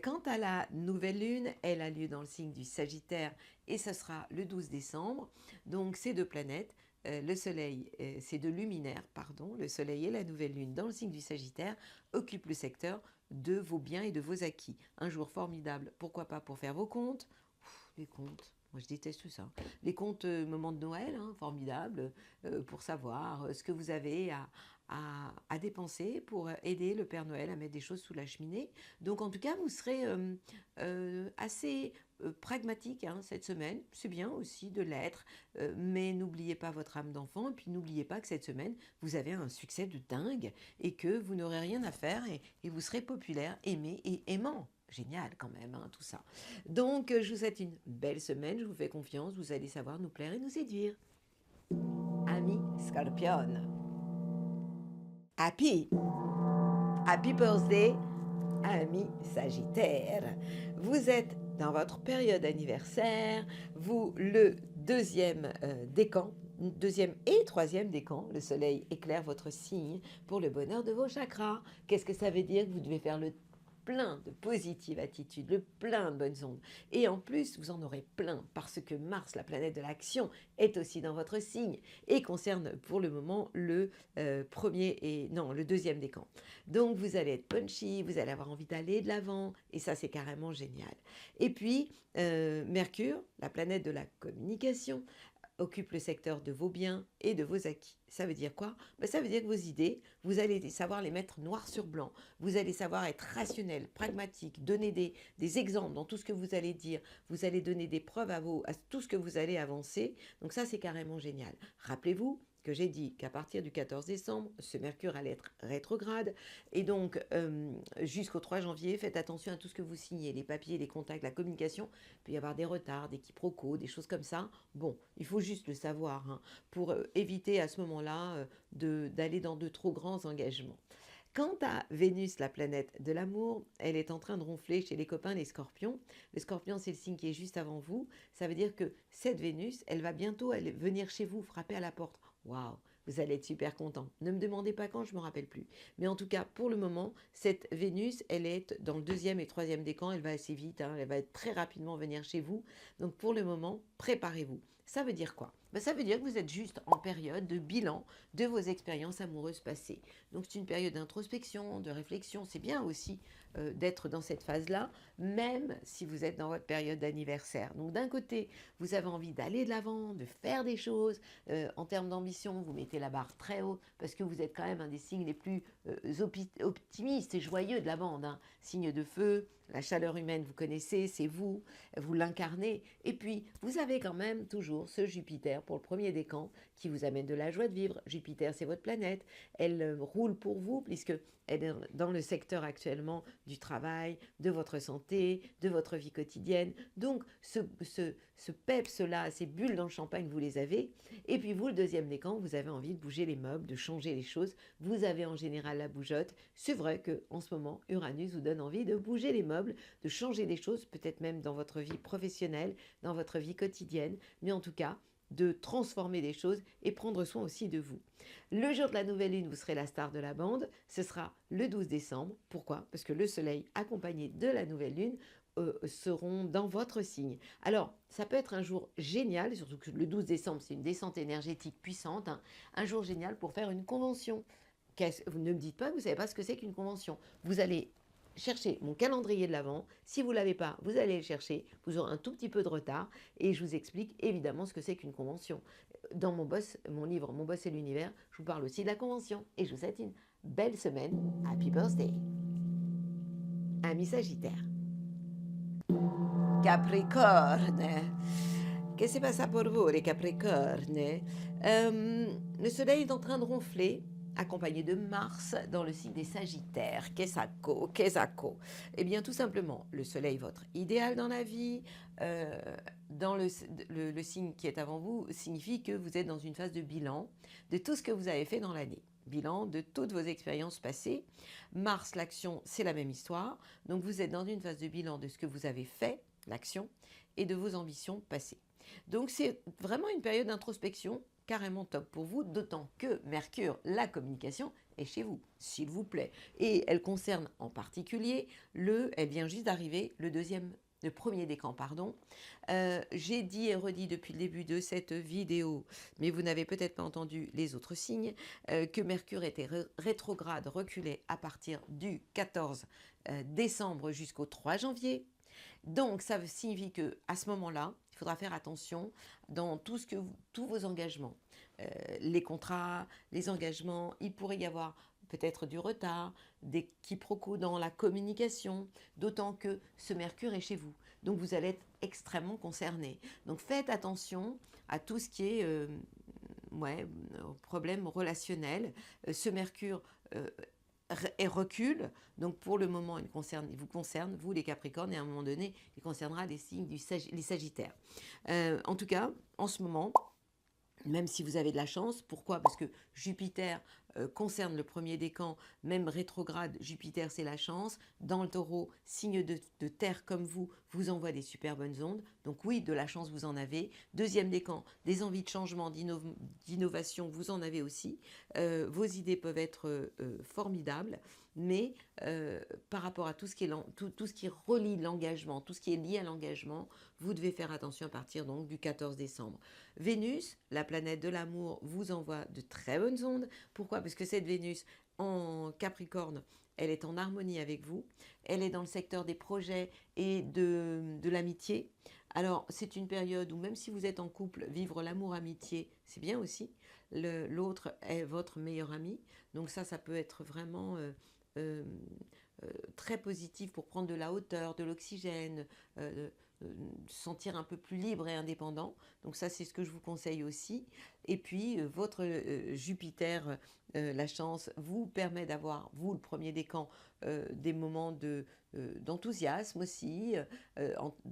Quant à la nouvelle lune, elle a lieu dans le signe du Sagittaire et ce sera le 12 décembre. Donc, ces deux planètes, le Soleil, ces deux luminaires, pardon, le Soleil et la nouvelle lune dans le signe du Sagittaire, occupent le secteur de vos biens et de vos acquis. Un jour formidable, pourquoi pas pour faire vos comptes. Les comptes, moi je déteste tout ça. Les comptes moment de Noël, formidable, pour savoir ce que vous avez à dépenser pour aider le Père Noël à mettre des choses sous la cheminée. Donc en tout cas, vous serez assez pragmatique cette semaine. C'est bien aussi de l'être, mais n'oubliez pas votre âme d'enfant et puis n'oubliez pas que cette semaine, vous avez un succès de dingue et que vous n'aurez rien à faire et vous serez populaire, aimé et aimant. Génial quand même, tout ça. Donc, je vous souhaite une belle semaine, je vous fais confiance, vous allez savoir nous plaire et nous séduire. Amis Scorpion. Happy birthday, amis Sagittaire. Vous êtes dans votre période anniversaire, vous, le deuxième décan, deuxième et troisième décan, le soleil éclaire votre signe pour le bonheur de vos chakras. Qu'est-ce que ça veut dire? Vous devez faire le plein de positive attitude, le plein de bonnes ondes. Et en plus, vous en aurez plein parce que Mars, la planète de l'action, est aussi dans votre signe et concerne pour le moment le le deuxième décan. Donc vous allez être punchy, vous allez avoir envie d'aller de l'avant et ça c'est carrément génial. Et puis Mercure, la planète de la communication, occupe le secteur de vos biens et de vos acquis. Ça veut dire quoi? Ben, ça veut dire que vos idées, vous allez savoir les mettre noir sur blanc. Vous allez savoir être rationnel, pragmatique, donner des exemples dans tout ce que vous allez dire. Vous allez donner des preuves à tout ce que vous allez avancer. Donc ça, c'est carrément génial. Rappelez-vous que j'ai dit qu'à partir du 14 décembre, ce Mercure allait être rétrograde. Et donc, jusqu'au 3 janvier, faites attention à tout ce que vous signez, les papiers, les contacts, la communication. Il peut y avoir des retards, des quiproquos, des choses comme ça. Bon, il faut juste le savoir hein, pour éviter à ce moment-là d'aller dans de trop grands engagements. Quant à Vénus, la planète de l'amour, elle est en train de ronfler chez les copains, les scorpions. Le scorpion, c'est le signe qui est juste avant vous. Ça veut dire que cette Vénus, elle va bientôt venir chez vous, frapper à la porte. Waouh, vous allez être super content. Ne me demandez pas quand, je ne me rappelle plus. Mais en tout cas, pour le moment, cette Vénus, elle est dans le 2e et 3e décan. Elle va assez vite, hein, elle va très rapidement venir chez vous. Donc pour le moment, préparez-vous. Ça veut dire quoi? Ben, ça veut dire que vous êtes juste en période de bilan de vos expériences amoureuses passées. Donc c'est une période d'introspection, de réflexion. C'est bien aussi d'être dans cette phase-là, même si vous êtes dans votre période d'anniversaire. Donc d'un côté, vous avez envie d'aller de l'avant, de faire des choses. En termes d'ambition, vous mettez la barre très haut parce que vous êtes quand même un des signes les plus optimistes et joyeux de la bande. Hein. Signe de feu, la chaleur humaine, vous connaissez, c'est vous l'incarnez. Et puis, vous avez quand même toujours ce Jupiter pour le premier décan qui vous amène de la joie de vivre. Jupiter, c'est votre planète. Elle roule pour vous puisque elle est dans le secteur actuellement du travail, de votre santé, de votre vie quotidienne. Donc, ce peps-là, ces bulles dans le champagne, vous les avez. Et puis vous, le 2e décan, vous avez envie de bouger les meubles, de changer les choses. Vous avez en général la bougeotte. C'est vrai qu'en ce moment, Uranus vous donne envie de bouger les meubles, de changer des choses, peut-être même dans votre vie professionnelle, dans votre vie quotidienne. Mais en tout cas, de transformer des choses et prendre soin aussi de vous. Le jour de la nouvelle lune, vous serez la star de la bande. Ce sera le 12 décembre. Pourquoi? Parce que le soleil accompagné de la nouvelle lune seront dans votre signe. Alors, ça peut être un jour génial, surtout que le 12 décembre, c'est une descente énergétique puissante, hein, un jour génial pour faire une convention. Vous ne me dites pas que vous ne savez pas ce que c'est qu'une convention. Vous allez chercher mon calendrier de l'Avent. Si vous ne l'avez pas, vous allez le chercher. Vous aurez un tout petit peu de retard. Et je vous explique évidemment ce que c'est qu'une convention. Dans mon livre Mon boss et l'univers, je vous parle aussi de la convention. Et je vous souhaite une belle semaine. Happy birthday. Ami Sagittaire. Capricorne. Che si passa pour vous, les Capricornes? Le soleil est en train de ronfler, accompagné de Mars dans le signe des Sagittaires. Qu'est-ce? Eh bien, tout simplement, le soleil, votre idéal dans la vie, dans le signe qui est avant vous, signifie que vous êtes dans une phase de bilan de tout ce que vous avez fait dans l'année. Bilan de toutes vos expériences passées. Mars, l'action, c'est la même histoire. Donc, vous êtes dans une phase de bilan de ce que vous avez fait, l'action, et de vos ambitions passées. Donc, c'est vraiment une période d'introspection carrément top pour vous, d'autant que Mercure, la communication, est chez vous, s'il vous plaît. Et elle concerne en particulier elle vient juste d'arriver, le premier décan, pardon. J'ai dit et redit depuis le début de cette vidéo, mais vous n'avez peut-être pas entendu les autres signes, que Mercure était rétrograde, reculé à partir du 14 décembre jusqu'au 3 janvier. Donc, ça signifie qu'à ce moment-là, il faudra faire attention dans tous vos engagements. Les contrats, les engagements, il pourrait y avoir peut-être du retard, des quiproquos dans la communication, d'autant que ce Mercure est chez vous. Donc, vous allez être extrêmement concerné. Donc, faites attention à tout ce qui est problème relationnel. Ce Mercure et recule, donc pour le moment il vous concerne, vous les Capricornes, et à un moment donné il concernera les signes les Sagittaires. En tout cas, en ce moment, même si vous avez de la chance, pourquoi? Parce que Jupiter concerne le premier décan, même rétrograde, Jupiter c'est la chance. Dans le Taureau, signe de terre comme vous, vous envoie des super bonnes ondes. Donc oui, de la chance vous en avez. Deuxième décan, des envies de changement, d'innovation, vous en avez aussi. Vos idées peuvent être formidables, mais par rapport à tout ce qui relie l'engagement, tout ce qui est lié à l'engagement, vous devez faire attention à partir donc du 14 décembre. Vénus, la planète de l'amour, vous envoie de très bonnes ondes. Pourquoi? Parce que cette Vénus en Capricorne, elle est en harmonie avec vous. Elle est dans le secteur des projets et de l'amitié. Alors, c'est une période où même si vous êtes en couple, vivre l'amour-amitié, c'est bien aussi. L'autre est votre meilleur ami. Donc ça peut être vraiment euh, très positif pour prendre de la hauteur, de l'oxygène, euh, se sentir un peu plus libre et indépendant. Donc ça, c'est ce que je vous conseille aussi. Et puis, votre Jupiter, la chance, vous permet d'avoir, vous, le premier décan, des moments d'enthousiasme aussi,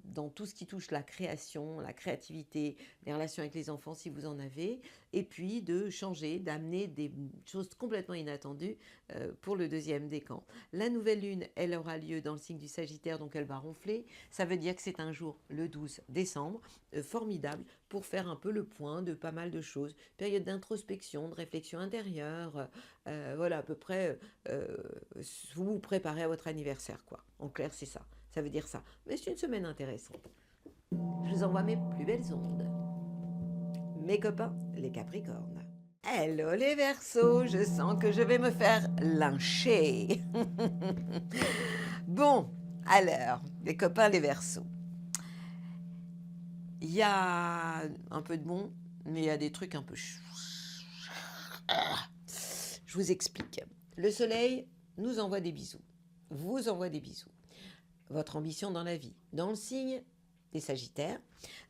dans tout ce qui touche la création, la créativité, les relations avec les enfants si vous en avez, et puis de changer, d'amener des choses complètement inattendues pour le deuxième décan. La nouvelle lune, elle aura lieu dans le signe du Sagittaire, donc elle va ronfler. Ça veut dire que c'est un jour, le 12 décembre, formidable pour faire un peu le point de pas mal de choses. Période d'introspection, de réflexion intérieure, voilà à peu près, vous vous préparez à votre anniversaire, quoi. En clair, c'est ça. Ça veut dire ça. Mais c'est une semaine intéressante. Je vous envoie mes plus belles ondes. Mes copains, les Capricornes. Hello les Verseaux, je sens que je vais me faire lyncher. Bon, alors, les copains les Verseaux. Il y a un peu de bon, mais il y a des trucs un peu... Je vous explique. Le soleil nous envoie des bisous, vous envoie des bisous. Votre ambition dans la vie, dans le signe des Sagittaires,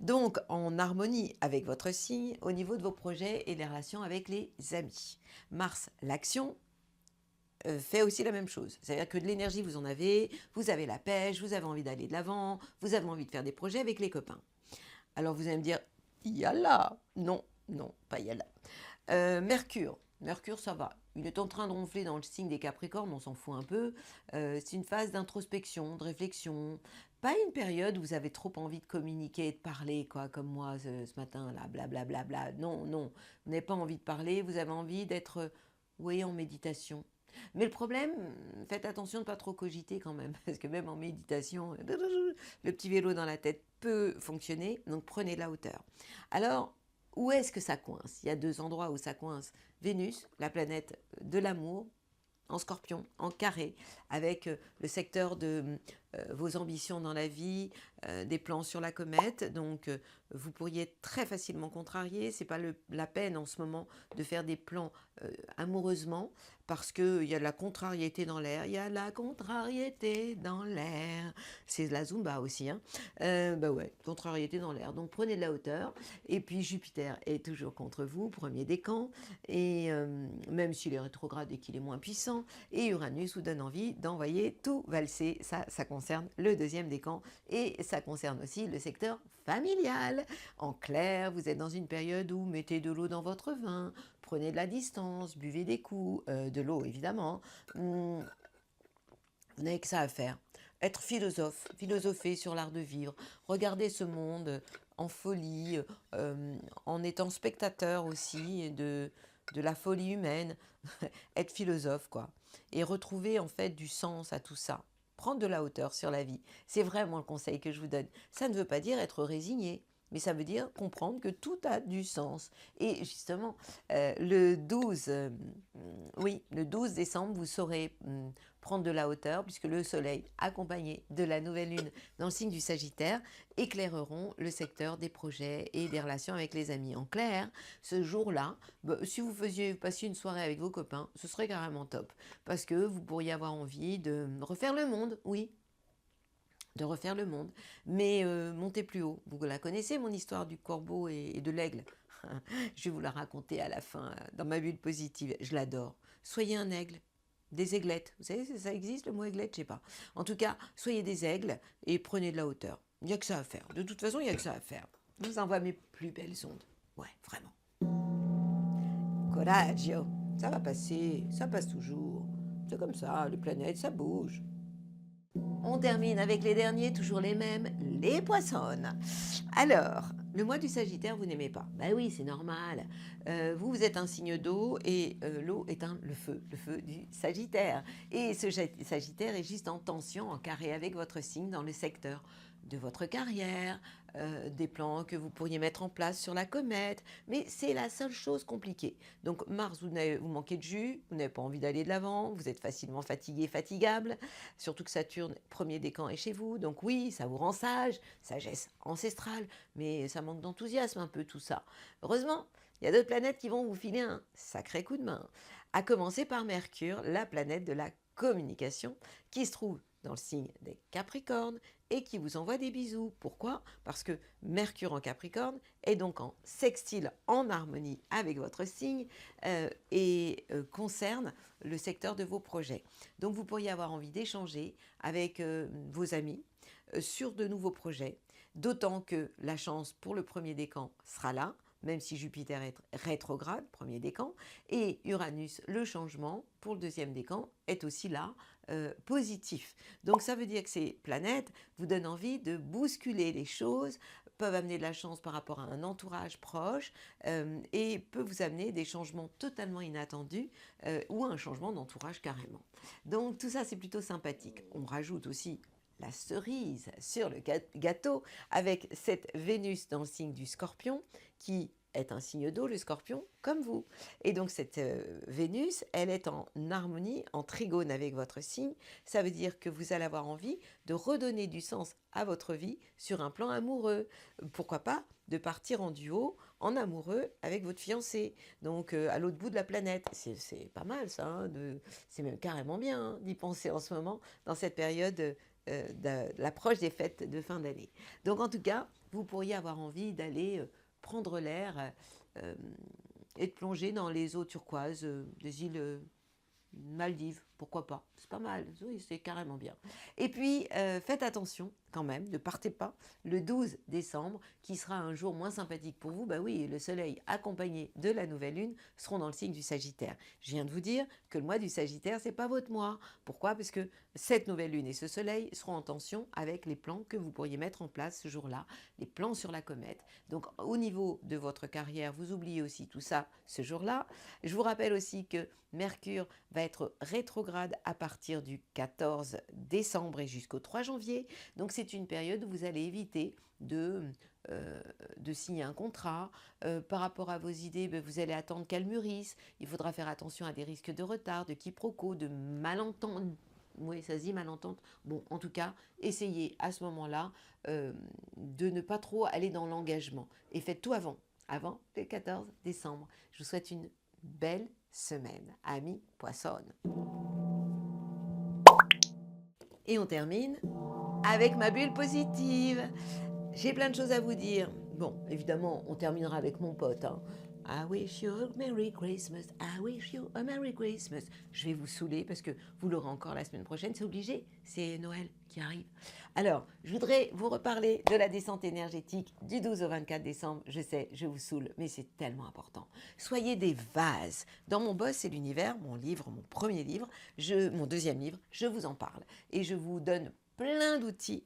donc en harmonie avec votre signe au niveau de vos projets et des relations avec les amis. Mars, l'action, fait aussi la même chose. C'est-à-dire que de l'énergie, vous en avez, vous avez la pêche, vous avez envie d'aller de l'avant, vous avez envie de faire des projets avec les copains. Alors vous allez me dire, yalla. Non, non, pas yalla. Mercure. Mercure, ça va. Il est en train de ronfler dans le signe des Capricornes, on s'en fout un peu. C'est une phase d'introspection, de réflexion. Pas une période où vous avez trop envie de communiquer et de parler, quoi, comme moi ce matin, là, blablabla. Bla, bla, bla. Non, non. Vous n'avez pas envie de parler, vous avez envie d'être, oui, en méditation. Mais le problème, faites attention de ne pas trop cogiter quand même, parce que même en méditation, le petit vélo dans la tête peut fonctionner, donc prenez de la hauteur. Alors, où est-ce que ça coince? Il y a deux endroits où ça coince. Vénus, la planète de l'amour, en scorpion, en carré, avec le secteur de vos ambitions dans la vie, des plans sur la comète. Donc, vous pourriez être très facilement contrarié. Ce n'est pas la peine en ce moment de faire des plans amoureusement, parce qu'il y a de la contrariété dans l'air. Il y a la contrariété dans l'air. C'est la Zumba aussi. Hein. Bah ouais, contrariété dans l'air. Donc, prenez de la hauteur. Et puis, Jupiter est toujours contre vous, premier décan. Et même s'il est rétrograde et qu'il est moins puissant, et Uranus vous donne envie d'envoyer tout valser. Ça concerne le deuxième décan et ça concerne aussi le secteur familial. En clair, vous êtes dans une période où mettez de l'eau dans votre vin, prenez de la distance, buvez des coups, de l'eau évidemment. Vous n'avez que ça à faire. Être philosophe, philosopher sur l'art de vivre, regarder ce monde en folie, en étant spectateur aussi de la folie humaine, être philosophe quoi, et retrouver en fait du sens à tout ça. Prendre de la hauteur sur la vie, c'est vraiment le conseil que je vous donne. Ça ne veut pas dire être résigné, mais ça veut dire comprendre que tout a du sens. Et justement, le 12, oui, le 12 décembre, vous saurez prendre de la hauteur, puisque le soleil, accompagné de la nouvelle lune dans le signe du Sagittaire, éclaireront le secteur des projets et des relations avec les amis. En clair, ce jour-là, si vous passiez une soirée avec vos copains, ce serait carrément top, parce que vous pourriez avoir envie de refaire le monde, oui, de refaire le monde, mais montez plus haut. Vous la connaissez, mon histoire du corbeau et de l'aigle. Je vais vous la raconter à la fin, dans ma bulle positive. Je l'adore. Soyez un aigle, des aiglettes. Vous savez, ça existe le mot aiglette, je sais pas. En tout cas, soyez des aigles et prenez de la hauteur. Il n'y a que ça à faire. De toute façon, il n'y a que ça à faire. Je vous envoie mes plus belles ondes. Ouais, vraiment. Coraggio. Ça va passer, ça passe toujours. C'est comme ça, les planètes, ça bouge. On termine avec les derniers, toujours les mêmes, les poissons. Alors, le mois du Sagittaire, vous n'aimez pas. Ben oui, c'est normal. Vous êtes un signe d'eau et l'eau est le feu du Sagittaire. Et ce Sagittaire est juste en tension, en carré avec votre signe dans le secteur de votre carrière, des plans que vous pourriez mettre en place sur la comète, mais c'est la seule chose compliquée. Donc Mars, vous manquez de jus, vous n'avez pas envie d'aller de l'avant, vous êtes facilement fatigué, fatigable, surtout que Saturne, premier décan, est chez vous, donc oui, ça vous rend sage, sagesse ancestrale, mais ça manque d'enthousiasme un peu tout ça. Heureusement, il y a d'autres planètes qui vont vous filer un sacré coup de main, à commencer par Mercure, la planète de la communication, qui se trouve dans le signe des Capricornes et qui vous envoie des bisous. Pourquoi? Parce que Mercure en Capricorne est donc en sextile, en harmonie avec votre signe et concerne le secteur de vos projets. Donc vous pourriez avoir envie d'échanger avec vos amis sur de nouveaux projets, d'autant que la chance pour le premier décan sera là, même si Jupiter est rétrograde, premier décan, et Uranus, le changement, pour le deuxième décan, est aussi là, positif. Donc ça veut dire que ces planètes vous donnent envie de bousculer les choses, peuvent amener de la chance par rapport à un entourage proche et peuvent vous amener des changements totalement inattendus ou un changement d'entourage carrément. Donc tout ça c'est plutôt sympathique. On rajoute aussi la cerise sur le gâteau avec cette Vénus dans le signe du Scorpion qui est un signe d'eau, le Scorpion, comme vous. Et donc cette Vénus, elle est en harmonie, en trigone avec votre signe. Ça veut dire que vous allez avoir envie de redonner du sens à votre vie sur un plan amoureux. Pourquoi pas de partir en duo, en amoureux avec votre fiancé, donc à l'autre bout de la planète. C'est pas mal ça, hein, c'est même carrément bien hein, d'y penser en ce moment, dans cette période de l'approche des fêtes de fin d'année. Donc en tout cas, vous pourriez avoir envie d'aller prendre l'air et de plonger dans les eaux turquoises des îles Maldives, pourquoi pas, c'est pas mal, oui, c'est carrément bien. Et puis, faites attention quand même, ne partez pas le 12 décembre, qui sera un jour moins sympathique pour vous. Bah oui, le soleil accompagné de la nouvelle lune seront dans le signe du Sagittaire. Je viens de vous dire que le mois du Sagittaire, c'est pas votre mois. Pourquoi? Parce que cette nouvelle lune et ce soleil seront en tension avec les plans que vous pourriez mettre en place ce jour-là, les plans sur la comète. Donc, au niveau de votre carrière, vous oubliez aussi tout ça ce jour-là. Je vous rappelle aussi que Mercure va être rétrograde à partir du 14 décembre et jusqu'au 3 janvier. Donc c'est une période où vous allez éviter de signer un contrat. Par rapport à vos idées, vous allez attendre qu'elles mûrissent. Il faudra faire attention à des risques de retard, de quiproquos, de malentendus. Oui, ça se dit malentente. Bon, en tout cas, essayez à ce moment-là de ne pas trop aller dans l'engagement. Et faites tout avant le 14 décembre. Je vous souhaite une belle semaine, amis poissonnes. Et on termine avec ma bulle positive. J'ai plein de choses à vous dire. Bon, évidemment, on terminera avec mon pote. Hein. I wish you a Merry Christmas. I wish you a Merry Christmas. Je vais vous saouler parce que vous l'aurez encore la semaine prochaine. C'est obligé. C'est Noël qui arrive. Alors, je voudrais vous reparler de la descente énergétique du 12 au 24 décembre. Je sais, je vous saoule, mais c'est tellement important. Soyez des vases. Dans mon boss et l'univers, mon livre, mon premier livre, mon deuxième livre, je vous en parle. Et je vous donne plein d'outils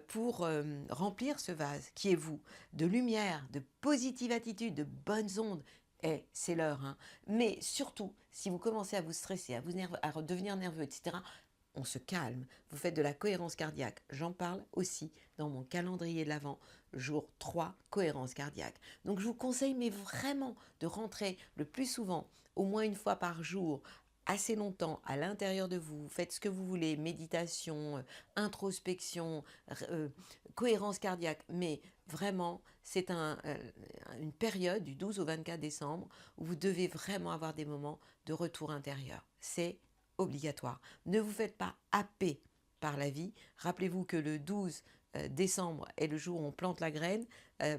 pour remplir ce vase qui est vous, de lumière, de positive attitude, de bonnes ondes. Et c'est l'heure. Hein. Mais surtout, si vous commencez à vous stresser, à devenir nerveux, etc., on se calme. Vous faites de la cohérence cardiaque. J'en parle aussi dans mon calendrier de l'Avent, jour 3, cohérence cardiaque. Donc je vous conseille, mais vraiment, de rentrer le plus souvent, au moins une fois par jour, assez longtemps à l'intérieur de vous, faites ce que vous voulez, méditation, introspection, cohérence cardiaque, mais vraiment, c'est une période du 12 au 24 décembre où vous devez vraiment avoir des moments de retour intérieur. C'est obligatoire. Ne vous faites pas happer par la vie. Rappelez-vous que le 12 décembre est le jour où on plante la graine,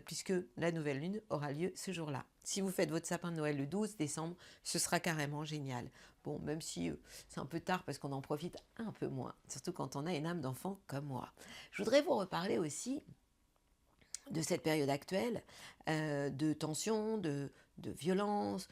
puisque la nouvelle lune aura lieu ce jour-là. Si vous faites votre sapin de Noël le 12 décembre, ce sera carrément génial. Bon, même si c'est un peu tard parce qu'on en profite un peu moins, surtout quand on a une âme d'enfant comme moi. Je voudrais vous reparler aussi de cette période actuelle, de tension, de violence,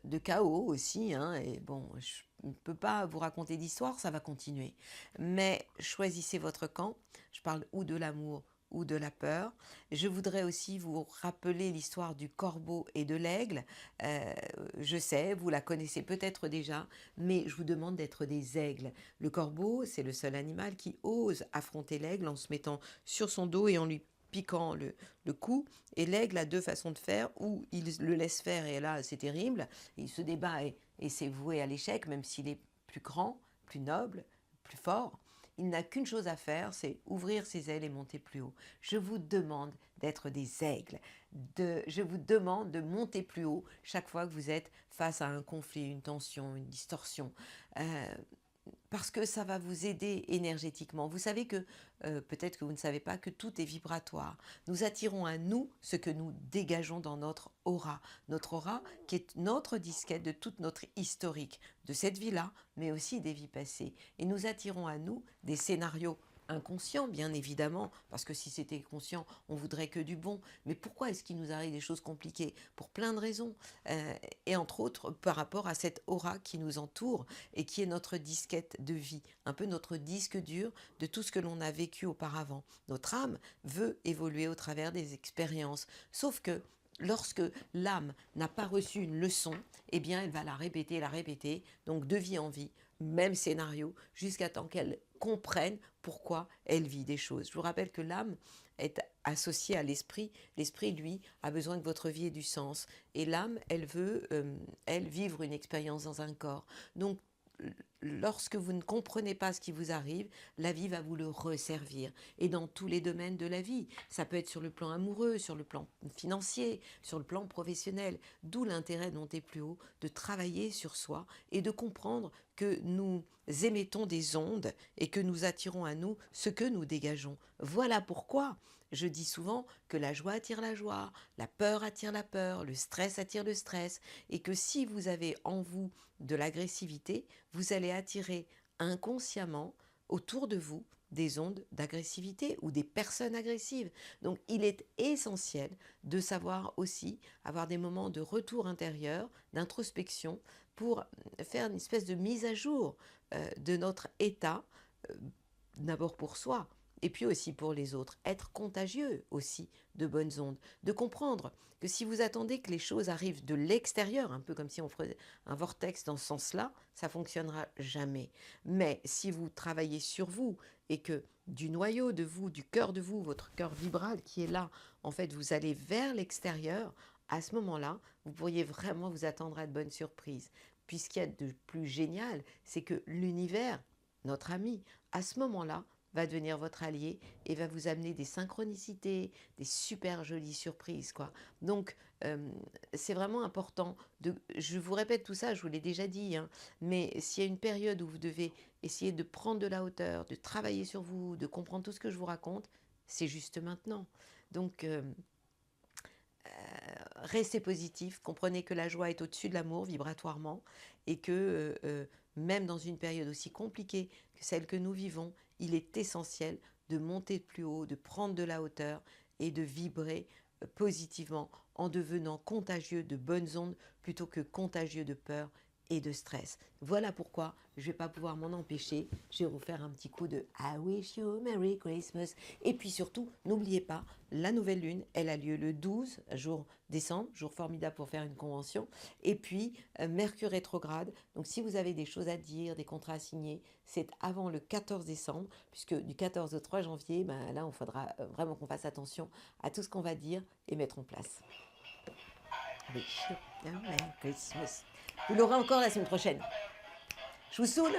de chaos aussi. Hein, et bon, je ne peux pas vous raconter d'histoire, ça va continuer. Mais choisissez votre camp. Je parle ou de l'amour ou de la peur. Je voudrais aussi vous rappeler l'histoire du corbeau et de l'aigle. Je sais, vous la connaissez peut-être déjà, mais je vous demande d'être des aigles. Le corbeau, c'est le seul animal qui ose affronter l'aigle en se mettant sur son dos et en lui piquant le cou. Et l'aigle a deux façons de faire, ou il le laisse faire et là c'est terrible, il se débat et c'est voué à l'échec, même s'il est plus grand, plus noble, plus fort. Il n'a qu'une chose à faire, c'est ouvrir ses ailes et monter plus haut. Je vous demande d'être des aigles. Je vous demande de monter plus haut chaque fois que vous êtes face à un conflit, une tension, une distorsion. Parce que ça va vous aider énergétiquement. Vous savez que, peut-être que vous ne savez pas, que tout est vibratoire. Nous attirons à nous ce que nous dégageons dans notre aura. Notre aura qui est notre disquette de toute notre historique, de cette vie-là, mais aussi des vies passées. Et nous attirons à nous des scénarios inconscients, bien évidemment, parce que si c'était conscient, on voudrait que du bon. Mais pourquoi est-ce qu'il nous arrive des choses compliquées? Pour plein de raisons. Et entre autres, par rapport à cette aura qui nous entoure et qui est notre disquette de vie, un peu notre disque dur de tout ce que l'on a vécu auparavant. Notre âme veut évoluer au travers des expériences, sauf que lorsque l'âme n'a pas reçu une leçon, eh bien elle va la répéter, donc de vie en vie, même scénario, jusqu'à temps qu'elle comprenne pourquoi elle vit des choses. Je vous rappelle que l'âme est associée à l'esprit. L'esprit, lui, a besoin que votre vie ait du sens. Et l'âme, elle veut, elle, vivre une expérience dans un corps. Donc, lorsque vous ne comprenez pas ce qui vous arrive, la vie va vous le resservir. Et dans tous les domaines de la vie. Ça peut être sur le plan amoureux, sur le plan financier, sur le plan professionnel. D'où l'intérêt de monter plus haut, de travailler sur soi et de comprendre que nous émettons des ondes et que nous attirons à nous ce que nous dégageons. Voilà pourquoi je dis souvent que la joie attire la joie, la peur attire la peur, le stress attire le stress, et que si vous avez en vous de l'agressivité, vous allez attirer inconsciemment autour de vous des ondes d'agressivité ou des personnes agressives. Donc il est essentiel de savoir aussi avoir des moments de retour intérieur, d'introspection, pour faire une espèce de mise à jour de notre état, d'abord pour soi, et puis aussi pour les autres. Être contagieux aussi de bonnes ondes, de comprendre que si vous attendez que les choses arrivent de l'extérieur, un peu comme si on ferait un vortex dans ce sens-là, ça fonctionnera jamais. Mais si vous travaillez sur vous et que du noyau de vous, du cœur de vous, votre cœur vibral qui est là, en fait, vous allez vers l'extérieur, à ce moment-là, vous pourriez vraiment vous attendre à de bonnes surprises. Puis ce qu'il y a de plus génial, c'est que l'univers, notre ami, à ce moment-là, va devenir votre allié et va vous amener des synchronicités, des super jolies surprises, quoi. Donc, c'est vraiment important. Je vous répète tout ça, je vous l'ai déjà dit, hein, mais s'il y a une période où vous devez essayer de prendre de la hauteur, de travailler sur vous, de comprendre tout ce que je vous raconte, c'est juste maintenant. Donc, restez positif, comprenez que la joie est au-dessus de l'amour vibratoirement et que même dans une période aussi compliquée que celle que nous vivons, il est essentiel de monter plus haut, de prendre de la hauteur et de vibrer positivement en devenant contagieux de bonnes ondes plutôt que contagieux de peur et de stress. Voilà pourquoi je ne vais pas pouvoir m'en empêcher. Je vais vous faire un petit coup de I wish you a Merry Christmas. Et puis surtout, n'oubliez pas, la nouvelle lune, elle a lieu le 12 jour décembre, jour formidable pour faire une convention. Et puis, Mercure rétrograde. Donc si vous avez des choses à dire, des contrats à signer, c'est avant le 14 décembre, puisque du 14 au 3 janvier, ben, là, il faudra vraiment qu'on fasse attention à tout ce qu'on va dire et mettre en place. Wish you a Merry Christmas. Vous l'aurez encore la semaine prochaine. Je vous saoule.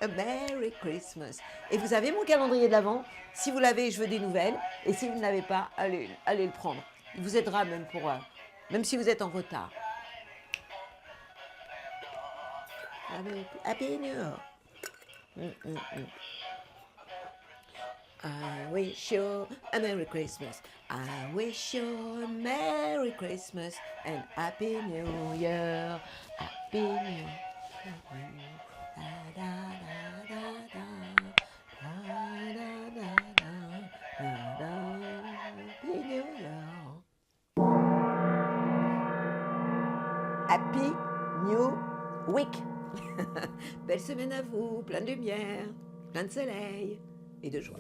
A Merry Christmas. Et vous avez mon calendrier de l'Avent. Si vous l'avez, je veux des nouvelles. Et si vous ne l'avez pas, allez le prendre. Il vous aidera même même si vous êtes en retard. Happy New Year. I wish you a Merry Christmas. I wish you a Merry Christmas and Happy New Year. Happy New Year. Happy New Week. Belle semaine à vous, plein de lumière, plein de soleil et de joie.